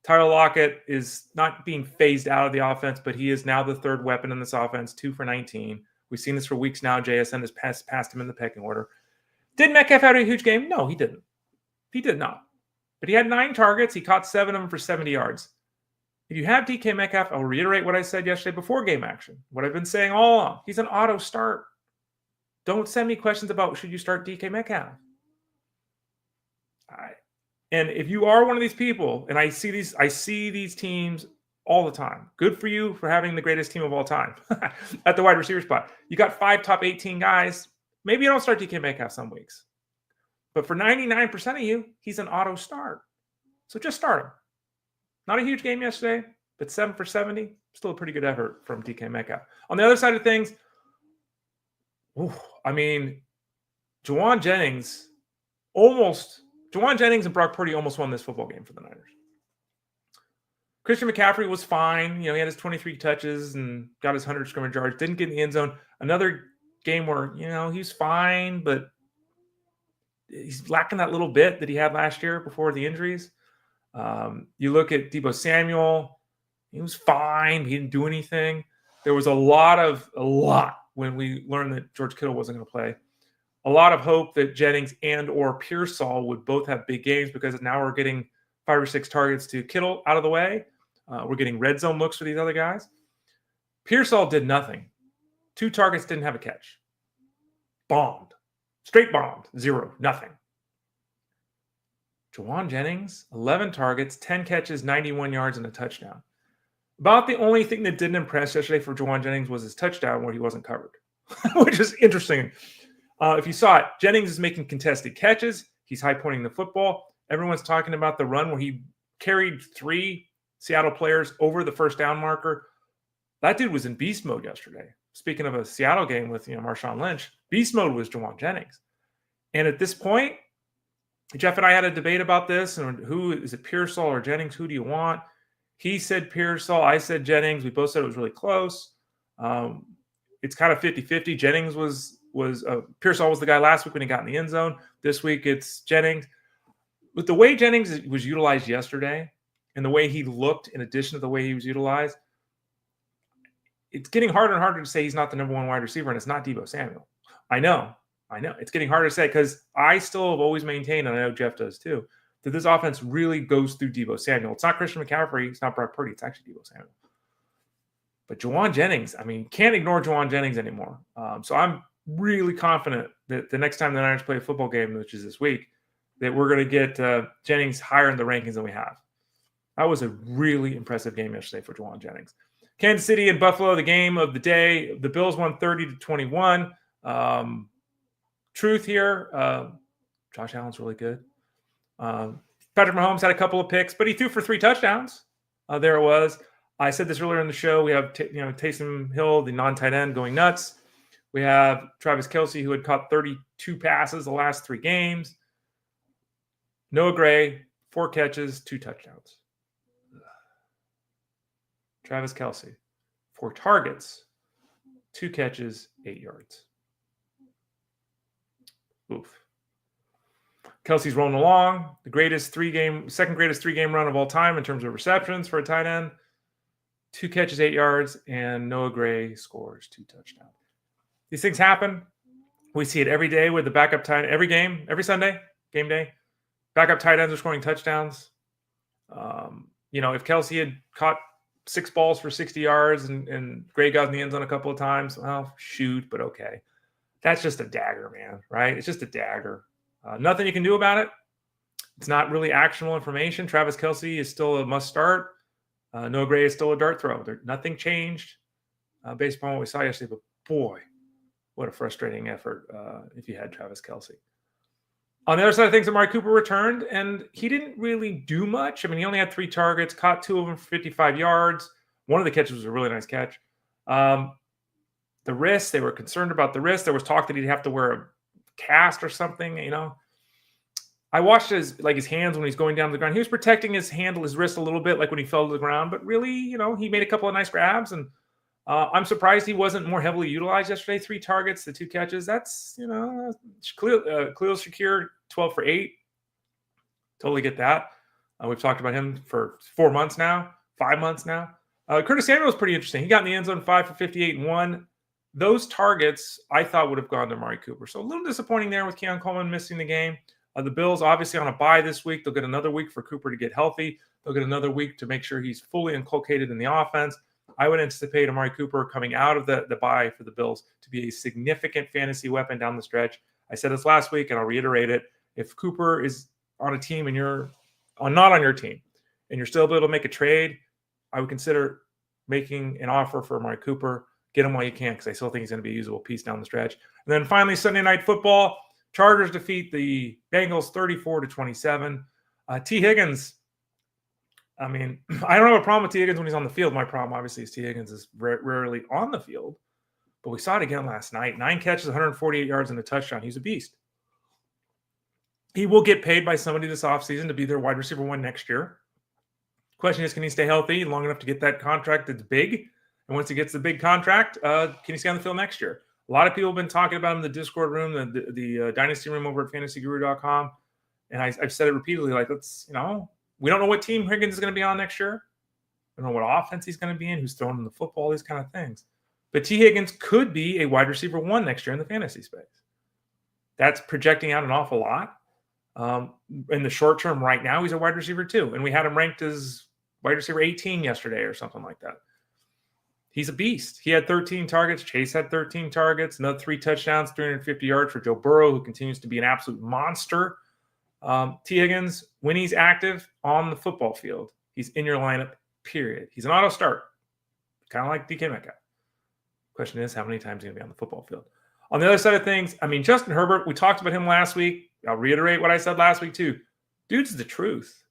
Tyler Lockett is not being phased out of the offense, but he is now the third weapon in this offense, 2 for 19. We've seen this for weeks now. JSN has passed him in the pecking order. Did Metcalf have a huge game? No, he didn't. He did not. But he had 9 targets. He caught 7 of them for 70 yards. If you have DK Metcalf, I'll reiterate what I said yesterday before game action. What I've been saying all along. He's an auto start. Don't send me questions about should you start DK Metcalf. And if you are one of these people, and I see these teams all the time. Good for you for having the greatest team of all time at the wide receiver spot. You got 5 top 18 guys. Maybe you don't start DK Metcalf some weeks. But for 99% of you, he's an auto start. So just start him. Not a huge game yesterday, but 7 for 70. Still a pretty good effort from DK Metcalf. On the other side of things, Jauan Jennings and Brock Purdy almost won this football game for the Niners. Christian McCaffrey was fine. He had his 23 touches and got his 100 scrimmage yards. Didn't get in the end zone. Another game where, he's fine, but he's lacking that little bit that he had last year before the injuries. You look at Deebo Samuel. He was fine. He didn't do anything. There was a lot when we learned that George Kittle wasn't going to play. A lot of hope that Jennings and or Pearsall would both have big games because now we're getting 5 or 6 targets to Kittle out of the way. We're getting red zone looks for these other guys. Pearsall did nothing. 2 targets, didn't have a catch. Bombed. Straight bombed. 0. Nothing. Jauan Jennings, 11 targets, 10 catches, 91 yards, and a touchdown. About the only thing that didn't impress yesterday for Jauan Jennings was his touchdown where he wasn't covered, which is interesting. If you saw it, Jennings is making contested catches. He's high-pointing the football. Everyone's talking about the run where he carried 3 Seattle players over the first down marker. That dude was in beast mode yesterday. Speaking of a Seattle game with Marshawn Lynch, beast mode was Jauan Jennings. And at this point, Jeff and I had a debate about this. And who is it, Pearsall or Jennings? Who do you want? He said Pearsall. I said Jennings. We both said it was really close. It's kind of 50-50. Jennings Pearsall was the guy last week when he got in the end zone. This week it's Jennings. With the way Jennings was utilized yesterday and the way he looked in addition to the way he was utilized, it's getting harder and harder to say he's not the number 1 wide receiver, and it's not Deebo Samuel. I know. It's getting harder to say because I still have always maintained, and I know Jeff does too, that this offense really goes through Deebo Samuel. It's not Christian McCaffrey. It's not Brock Purdy. It's actually Deebo Samuel. But Jauan Jennings, can't ignore Jauan Jennings anymore. So I'm really confident that the next time the Niners play a football game, which is this week, that we're going to get Jennings higher in the rankings than we have. That was a really impressive game yesterday for Jauan Jennings. Kansas City and Buffalo, the game of the day. The Bills won 30-21. Truth here, Josh Allen's really good. Patrick Mahomes had a couple of picks, but he threw for 3 touchdowns. There it was. I said this earlier in the show. We have Taysom Hill, the non-tight end, going nuts. We have Travis Kelce, who had caught 32 passes the last 3 games. Noah Gray, 4 catches, 2 touchdowns. Travis Kelce, 4 targets, 2 catches, 8 yards. Oof. Kelsey's rolling along. Second greatest 3-game run of all time in terms of receptions for a tight end. 2 catches, 8 yards, and Noah Gray scores 2 touchdowns. These things happen. We see it every day with the backup tight end. Every game, every Sunday, game day, backup tight ends are scoring touchdowns. If Kelsey had caught 6 balls for 60 yards and Gray got in the end zone a couple of times, well, shoot, but okay. That's just a dagger, man, right? It's just a dagger. Nothing you can do about it. It's not really actionable information. Travis Kelce is still a must start. Noah Gray is still a dart throw. Nothing changed based upon what we saw yesterday. But boy, what a frustrating effort if you had Travis Kelce. On the other side of things, Amari Cooper returned, and he didn't really do much. I mean, he only had 3 targets, caught 2 of them for 55 yards. One of the catches was a really nice catch. The wrist, they were concerned about the wrist. There was talk that he'd have to wear a cast or something, I watched his hands when he's going down to the ground. He was protecting his wrist a little bit, like when he fell to the ground. But really, he made a couple of nice grabs, and I'm surprised he wasn't more heavily utilized yesterday. 3 targets, the 2 catches. That's Khalil Shakir, 12 for 8. Totally get that. We've talked about him for 4 months now, 5 months now. Curtis Samuel was pretty interesting. He got in the end zone 5 for 58 and 1. Those targets I thought would have gone to Amari Cooper. So a little disappointing there with Keon Coleman missing the game. The Bills obviously on a bye this week. They'll get another week for Cooper to get healthy. They'll get another week to make sure he's fully inculcated in the offense. I would anticipate Amari Cooper coming out of the bye for the Bills to be a significant fantasy weapon down the stretch. I said this last week, and I'll reiterate it. If Cooper is on a team and you're not on your team and you're still able to make a trade, I would consider making an offer for Amari Cooper. Get him while you can, because I still think he's going to be a usable piece down the stretch. And then finally, Sunday Night Football. Chargers defeat the Bengals 34-27. T. Higgins, I mean, I don't have a problem with T. Higgins when he's on the field. My problem, obviously, is T. Higgins is rarely on the field. But we saw it again last night. 9 catches, 148 yards, and a touchdown. He's a beast. He will get paid by somebody this offseason to be their wide receiver 1 next year. Question is, can he stay healthy long enough to get that contract that's big? And once he gets the big contract, can he stay on the field next year? A lot of people have been talking about him in the Discord room, the Dynasty room over at FantasyGuru.com. And I've said it repeatedly, we don't know what team Higgins is going to be on next year. We don't know what offense he's going to be in, who's throwing him the football, these kind of things. But T. Higgins could be a wide receiver 1 next year in the fantasy space. That's projecting out an awful lot. In the short term right now, he's a wide receiver 2. And we had him ranked as wide receiver 18 yesterday or something like that. He's a beast. He had 13 targets. Chase had 13 targets. Another 3 touchdowns, 350 yards for Joe Burrow, who continues to be an absolute monster. T. Higgins, when he's active on the football field, he's in your lineup, period. He's an auto start, kind of like DK Metcalf. Question is, how many times is he going to be on the football field? On the other side of things, Justin Herbert, we talked about him last week. I'll reiterate what I said last week too. Dude's the truth.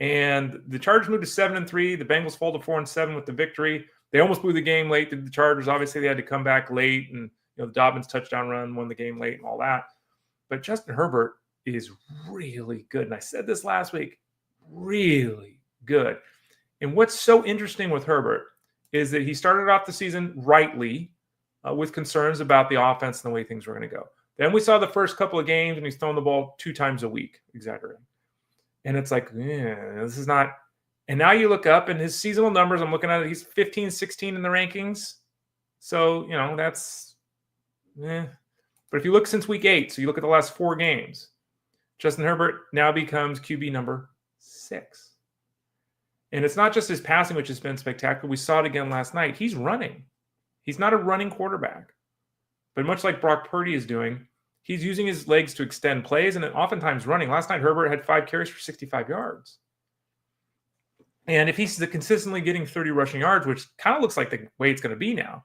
And the Chargers moved to 7-3. The Bengals fall to 4-7 with the victory. They almost blew the game late. The Chargers, obviously, they had to come back late, and the Dobbins touchdown run won the game late and all that. But Justin Herbert is really good. And I said this last week, really good. And what's so interesting with Herbert is that he started off the season rightly with concerns about the offense and the way things were going to go. Then we saw the first couple of games, and he's throwing the ball 2 times a week, exaggerating. And it's like, this is not. And now you look up, and his seasonal numbers, I'm looking at it, he's 15, 16 in the rankings. So, that's. But if you look since week 8, so you look at the last 4 games, Justin Herbert now becomes QB number 6. And it's not just his passing, which has been spectacular. We saw it again last night. He's running. He's not a running quarterback. But much like Brock Purdy is doing, he's using his legs to extend plays and oftentimes running. Last night, Herbert had 5 carries for 65 yards. And if he's consistently getting 30 rushing yards, which kind of looks like the way it's going to be now,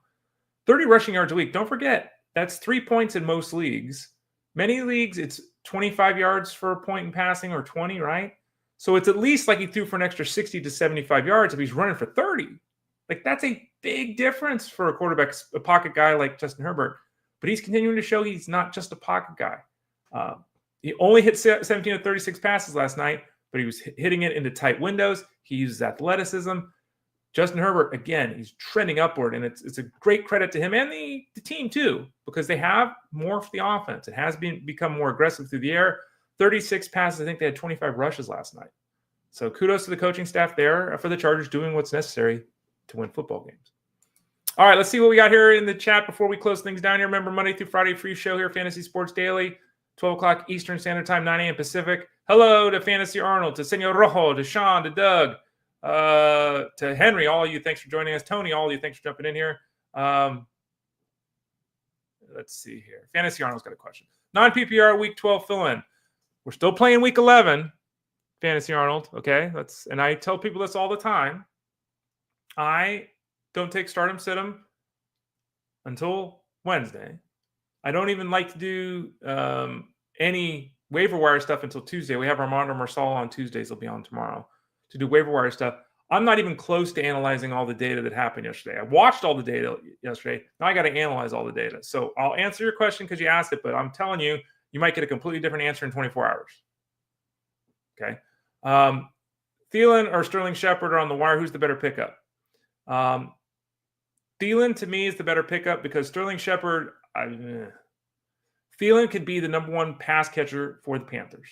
30 rushing yards a week, don't forget, that's 3 points in most leagues. Many leagues, it's 25 yards for a point in passing or 20, right? So it's at least like he threw for an extra 60 to 75 yards if he's running for 30. That's a big difference for a quarterback, a pocket guy like Justin Herbert. But he's continuing to show he's not just a pocket guy. He only hit 17 of 36 passes last night, but he was hitting it into tight windows. He uses athleticism. Justin Herbert, again, he's trending upward, and it's a great credit to him and the team too, because they have morphed the offense. It has become more aggressive through the air. 36 passes. I think they had 25 rushes last night. So kudos to the coaching staff there for the Chargers doing what's necessary to win football games. All right, let's see what we got here in the chat before we close things down here. Remember, Monday through Friday, free show here, Fantasy Sports Daily, 12 o'clock Eastern Standard Time, 9 a.m. Pacific. Hello to Fantasy Arnold, to Senor Rojo, to Sean, to Doug, to Henry, all of you, thanks for joining us. Tony, all of you, thanks for jumping in here. Let's see here. Fantasy Arnold's got a question. Non-PPR Week 12 fill-in. We're still playing Week 11, Fantasy Arnold, okay? And I tell people this all the time. I don't take stardom situm until Wednesday. I don't even like to do any waiver wire stuff until Tuesday. We have Armando Marsal on Tuesdays. He'll be on tomorrow to do waiver wire stuff. I'm not even close to analyzing all the data that happened yesterday. I watched all the data yesterday. Now I got to analyze all the data. So I'll answer your question because you asked it, but I'm telling you, you might get a completely different answer in 24 hours. Okay. Thielen or Sterling Shepard are on the wire. Who's the better pickup? Thielen to me is the better pickup because Sterling Shepard, Thielen could be the number one pass catcher for the Panthers.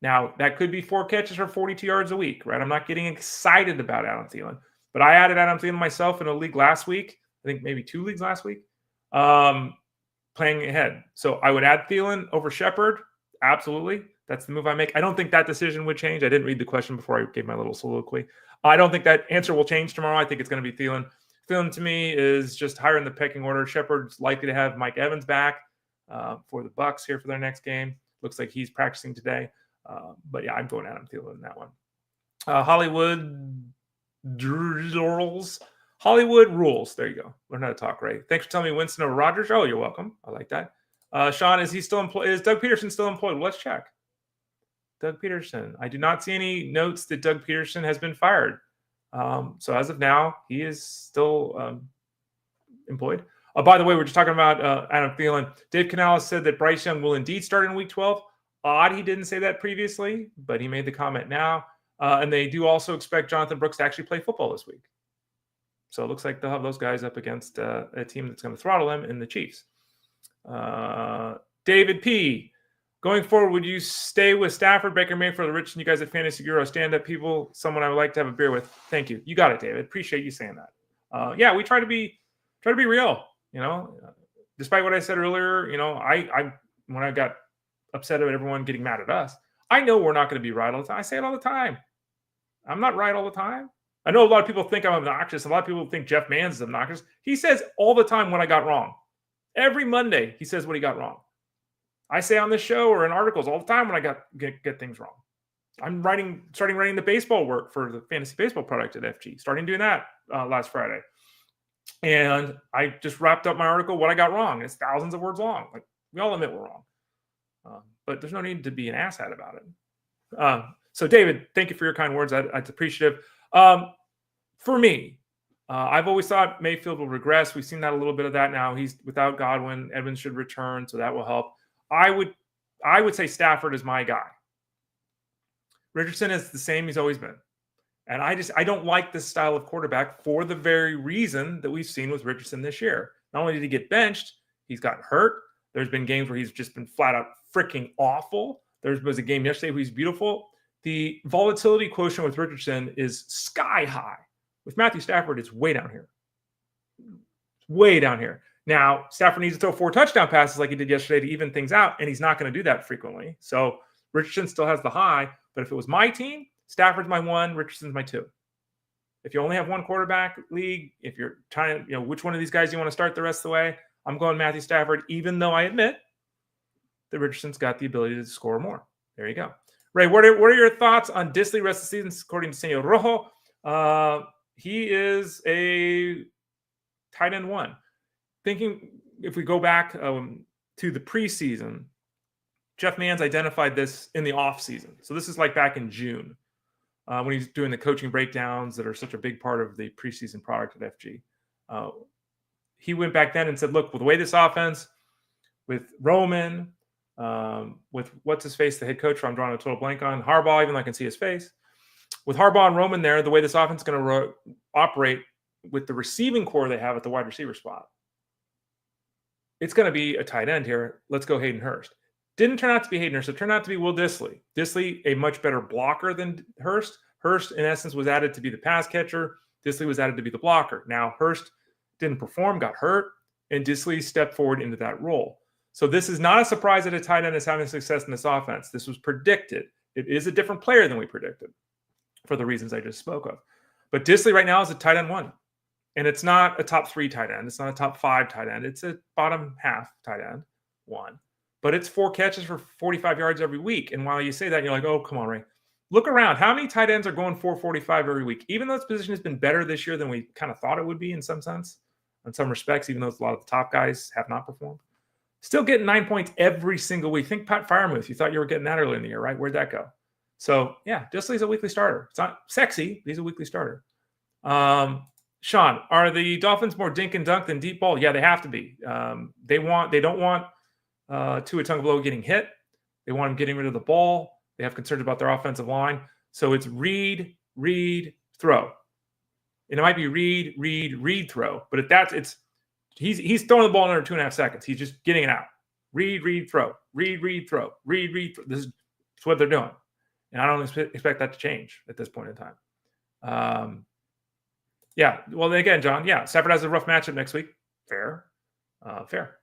Now, that could be 4 catches for 42 yards a week, right? I'm not getting excited about Adam Thielen, but I added Adam Thielen myself in a league last week. I think maybe 2 leagues last week, playing ahead. So I would add Thielen over Shepard. Absolutely. That's the move I make. I don't think that decision would change. I didn't read the question before I gave my little soliloquy. I don't think that answer will change tomorrow. I think it's going to be Thielen. Thielen to me is just higher in the pecking order. Shepard's likely to have Mike Evans back for the Bucs here for their next game. Looks like he's practicing today. But yeah, I'm going Adam Thielen in that one. Hollywood rules. Hollywood rules. There you go. Learn how to talk, right? Thanks for telling me Winston over Rodgers. Oh, you're welcome. I like that. Sean, is he still employed? Is Doug Peterson still employed? Let's check. Doug Peterson. I do not see any notes that Doug Peterson has been fired. So as of now, he is still employed. By the way, we're just talking about Adam Thielen. Dave Canales said that Bryce Young will indeed start in Week 12. Odd he didn't say that previously, but he made the comment now. And they do also expect Jonathan Brooks to actually play football this week. So it looks like they'll have those guys up against a team that's going to throttle them in the Chiefs. David P. Going forward, would you stay with Stafford, Baker Mayfield, or Richardson? You guys at Fantasy Guru, stand-up people, someone I would like to have a beer with. Thank you. You got it, David. Appreciate you saying that. Yeah, we try to be real. You know, despite what I said earlier, you know, I when I got upset at everyone getting mad at us, I know we're not going to be right all the time. I say it all the time. I'm not right all the time. I know a lot of people think I'm obnoxious. A lot of people think Jeff Manns is obnoxious. He says all the time what I got wrong. Every Monday, he says what he got wrong. I say on this show or in articles all the time when I get things wrong. I'm starting writing the baseball work for the fantasy baseball product at FG. Starting doing that last Friday. And I just wrapped up my article, what I got wrong. It's thousands of words long. Like, we all admit we're wrong. But there's no need to be an asshat about it. So, David, thank you for your kind words. That's appreciative. For me, I've always thought Mayfield will regress. We've seen that a little bit of that now. He's without Godwin. Evans should return, so that will help. I would say Stafford is my guy. Richardson is the same he's always been. And I don't like this style of quarterback for the very reason that we've seen with Richardson this year. Not only did he get benched, he's gotten hurt. There's been games where he's just been flat out freaking awful. There was a game yesterday where he's beautiful. The volatility quotient with Richardson is sky high. With Matthew Stafford, it's way down here. Way down here. Now, Stafford needs to throw 4 touchdown passes like he did yesterday to even things out, and he's not going to do that frequently. So Richardson still has the high, but if it was my team, Stafford's my 1, Richardson's my 2. If you only have one quarterback league, if you're trying to, which one of these guys you want to start the rest of the way, I'm going Matthew Stafford, even though I admit that Richardson's got the ability to score more. There you go. Ray, what are your thoughts on Disley rest of the season, according to Senor Rojo? He is a tight end 1. Thinking if we go back to the preseason, Jeff Manns identified this in the offseason. So this is like back in June when he's doing the coaching breakdowns that are such a big part of the preseason product at FG. He went back then and said, look, with the way this offense, with Roman, with what's-his-face, the head coach, I'm drawing a total blank on, Harbaugh, even though I can see his face. With Harbaugh and Roman there, the way this offense is going to operate with the receiving core they have at the wide receiver spot, it's going to be a tight end here. Let's go Hayden Hurst. Didn't turn out to be Hayden Hurst. It turned out to be Will Disley. Disley, a much better blocker than Hurst. Hurst, in essence, was added to be the pass catcher. Disley was added to be the blocker. Now, Hurst didn't perform, got hurt, and Disley stepped forward into that role. So this is not a surprise that a tight end is having success in this offense. This was predicted. It is a different player than we predicted for the reasons I just spoke of. But Disley right now is a tight end 1. And it's not a top 3 tight end. It's not a top 5 tight end. It's a bottom half tight end 1. But it's 4 catches for 45 yards every week. And while you say that, you're like, oh, come on, Ray. look around. How many tight ends are going 445 every week? Even though this position has been better this year than we kind of thought it would be in some sense, in some respects, even though a lot of the top guys have not performed. Still getting 9 points every single week. Think Pat Freiermuth. You thought you were getting that earlier in the year, right? Where'd that go? So, yeah, Disley's a weekly starter. It's not sexy, but he's a weekly starter. Sean, are the Dolphins more dink and dunk than deep ball? Yeah, they have to be. They don't want Tua Tagovailoa getting hit. They want him getting rid of the ball. They have concerns about their offensive line. So it's read, throw. And it might be read, throw. But he's throwing the ball in under 2.5 seconds. He's just getting it out. Read, throw. Read, throw. Read, throw. This is what they're doing. And I don't expect that to change at this point in time. Yeah. Well, then again, John, yeah, Stafford has a rough matchup next week. Fair. There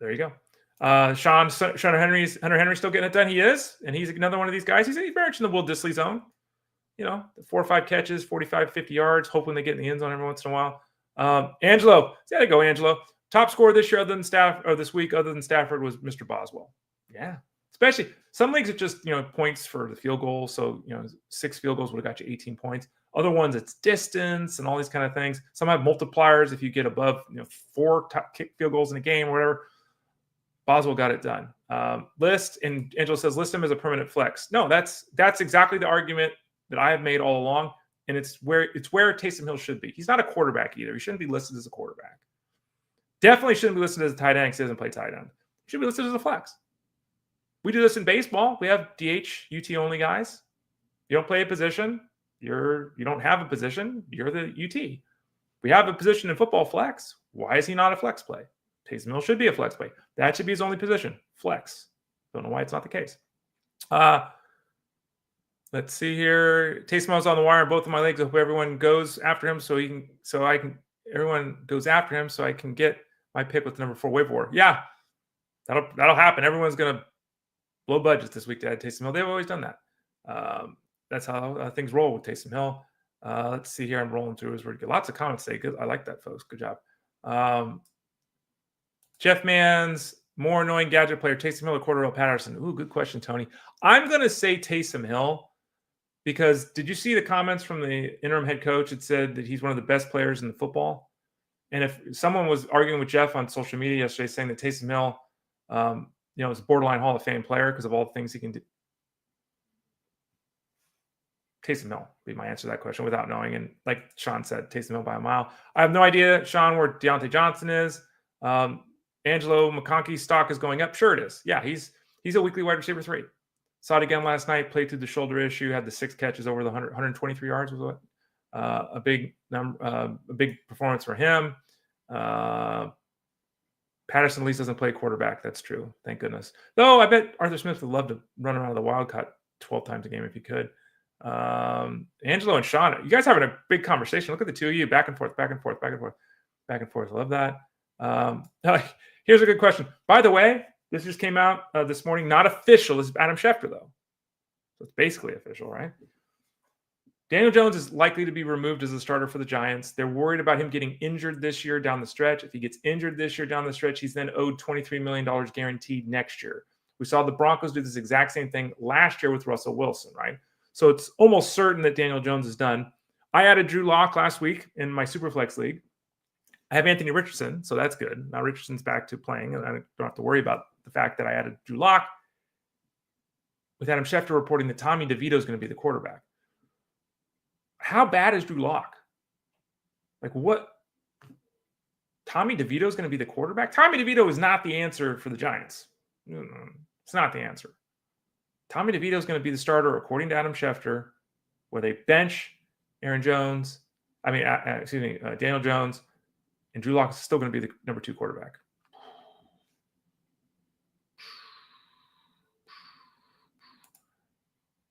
you go. Hunter Henry's still getting it done. He is, and he's another one of these guys. He's very much in the Will Disley zone. 4 or 5 catches, 45, 50 yards, hoping they get in the end zone every once in a while. Angelo, there you go, Angelo. Top scorer this year this week other than Stafford was Mr. Boswell. Yeah. Especially some leagues it just, points for the field goal. So, 6 field goals would have got you 18 points. Other ones, it's distance and all these kind of things. Some have multipliers if you get above, 4 kick field goals in a game or whatever. Boswell got it done. List, and Angelo says, list him as a permanent flex. No, that's exactly the argument that I have made all along, and it's where Taysom Hill should be. He's not a quarterback either. He shouldn't be listed as a quarterback. Definitely shouldn't be listed as a tight end because he doesn't play tight end. He should be listed as a flex. We do this in baseball. We have DH, UT only guys. You don't play a position. You don't have a position. You're the UT. We have a position in football, flex. Why is he not a flex play? Taysom Hill should be a flex play. That should be his only position, flex. Don't know why it's not the case. Let's see here. Taysom Hill's on the wire in both of my legs. I hope everyone goes after him everyone goes after him so I can get my pick with the number 4 waiver wire. Yeah, that'll happen. Everyone's gonna blow budgets this week to add Taysom Hill. They've always done that. That's how things roll with Taysom Hill. Let's see here. I'm rolling through his word. Lots of comments today. Good. I like that, folks. Good job. Jeff Mann's more annoying gadget player, Taysom Hill or Cordell Patterson? Ooh, good question, Tony. I'm going to say Taysom Hill because did you see the comments from the interim head coach? It said that he's one of the best players in the football. And if someone was arguing with Jeff on social media yesterday saying that Taysom Hill, is a borderline Hall of Fame player because of all the things he can do. Taysom Hill would be my answer to that question without knowing. And like Sean said, Taysom Hill by a mile. I have no idea, Sean, where Deontay Johnson is. Angelo McConkey's stock is going up. Sure it is. Yeah, he's a weekly wide receiver 3. Saw it again last night. Played through the shoulder issue. Had the 6 catches over the 123 yards. Was what? A big number. A big performance for him. Patterson at least doesn't play quarterback. That's true. Thank goodness. Though I bet Arthur Smith would love to run around the Wildcat 12 times a game if he could. Angelo and Sean, you guys having a big conversation. Look at the two of you back and forth. I love that. Here's a good question. By the way, this just came out this morning. Not official. This is Adam Schefter, though. So it's basically official, right? Daniel Jones is likely to be removed as a starter for the Giants. They're worried about him getting injured this year down the stretch. If he gets injured this year down the stretch, he's then owed $23 million guaranteed next year. We saw the Broncos do this exact same thing last year with Russell Wilson, right? So it's almost certain that Daniel Jones is done. I added Drew Lock last week in my Superflex League. I have Anthony Richardson, so that's good. Now Richardson's back to playing, and I don't have to worry about the fact that I added Drew Lock. With Adam Schefter reporting that Tommy DeVito is going to be the quarterback. How bad is Drew Lock? Like what? Tommy DeVito is going to be the quarterback? Tommy DeVito is not the answer for the Giants. It's not the answer. Tommy DeVito is going to be the starter according to Adam Schefter, where they bench Daniel Jones, and Drew Lock is still going to be the number 2 quarterback.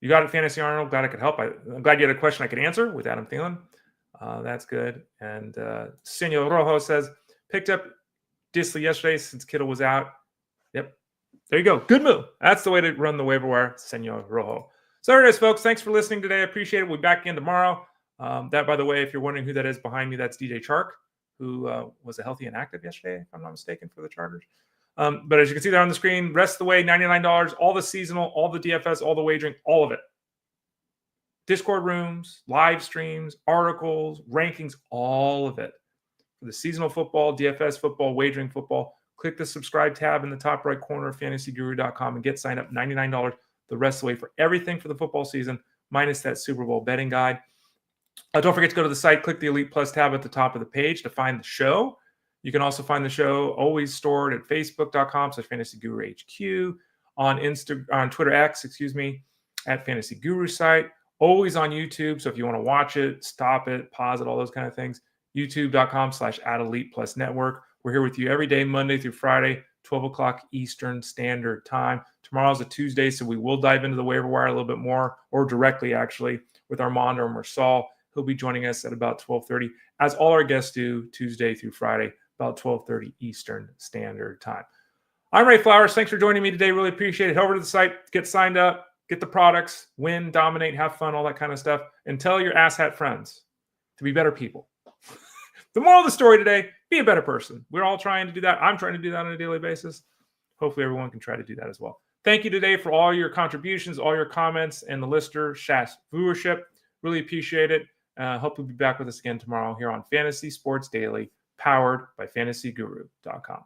You got it, Fantasy Arnold. Glad I could help. I'm glad you had a question I could answer with Adam Thielen. That's good. And Senor Rojo says, picked up Disley yesterday since Kittle was out. Yep. There you go. Good move. That's the way to run the waiver wire, Senor Rojo. So there it is, folks. Thanks for listening today. I appreciate it. We'll be back again tomorrow. That, by the way, if you're wondering who that is behind me, that's DJ Chark, who was a healthy and active yesterday, if I'm not mistaken, for the Chargers. But as you can see there on the screen, rest of the way, $99, all the seasonal, all the DFS, all the wagering, all of it. Discord rooms, live streams, articles, rankings, all of it. For the seasonal football, DFS football, wagering football, click the subscribe tab in the top right corner of fantasyguru.com and get signed up. $99 the rest of the way for everything for the football season, minus that Super Bowl betting guide. Don't forget to go to the site, click the Elite Plus tab at the top of the page to find the show. You can also find the show always stored at facebook.com/fantasyguruhq, on Twitter X, at Fantasy Guru site, always on YouTube. So if you want to watch it, stop it, pause it, all those kind of things, youtube.com/@ElitePlusNetwork. We're here with you every day, Monday through Friday, 12 o'clock Eastern Standard Time. Tomorrow's a Tuesday, so we will dive into the waiver wire a little bit more, or directly actually, with Armand or Marcel. He'll be joining us at about 12:30, as all our guests do, Tuesday through Friday, about 12:30 Eastern Standard Time. I'm Ray Flowers. Thanks for joining me today. Really appreciate it. Head over to the site, get signed up, get the products, win, dominate, have fun, all that kind of stuff, and tell your asshat friends to be better people. The moral of the story today, be a better person. We're all trying to do that. I'm trying to do that on a daily basis. Hopefully everyone can try to do that as well. Thank you today for all your contributions, all your comments, and the listener viewership. Really appreciate it. Hope you'll be back with us again tomorrow here on Fantasy Sports Daily, powered by fantasyguru.com.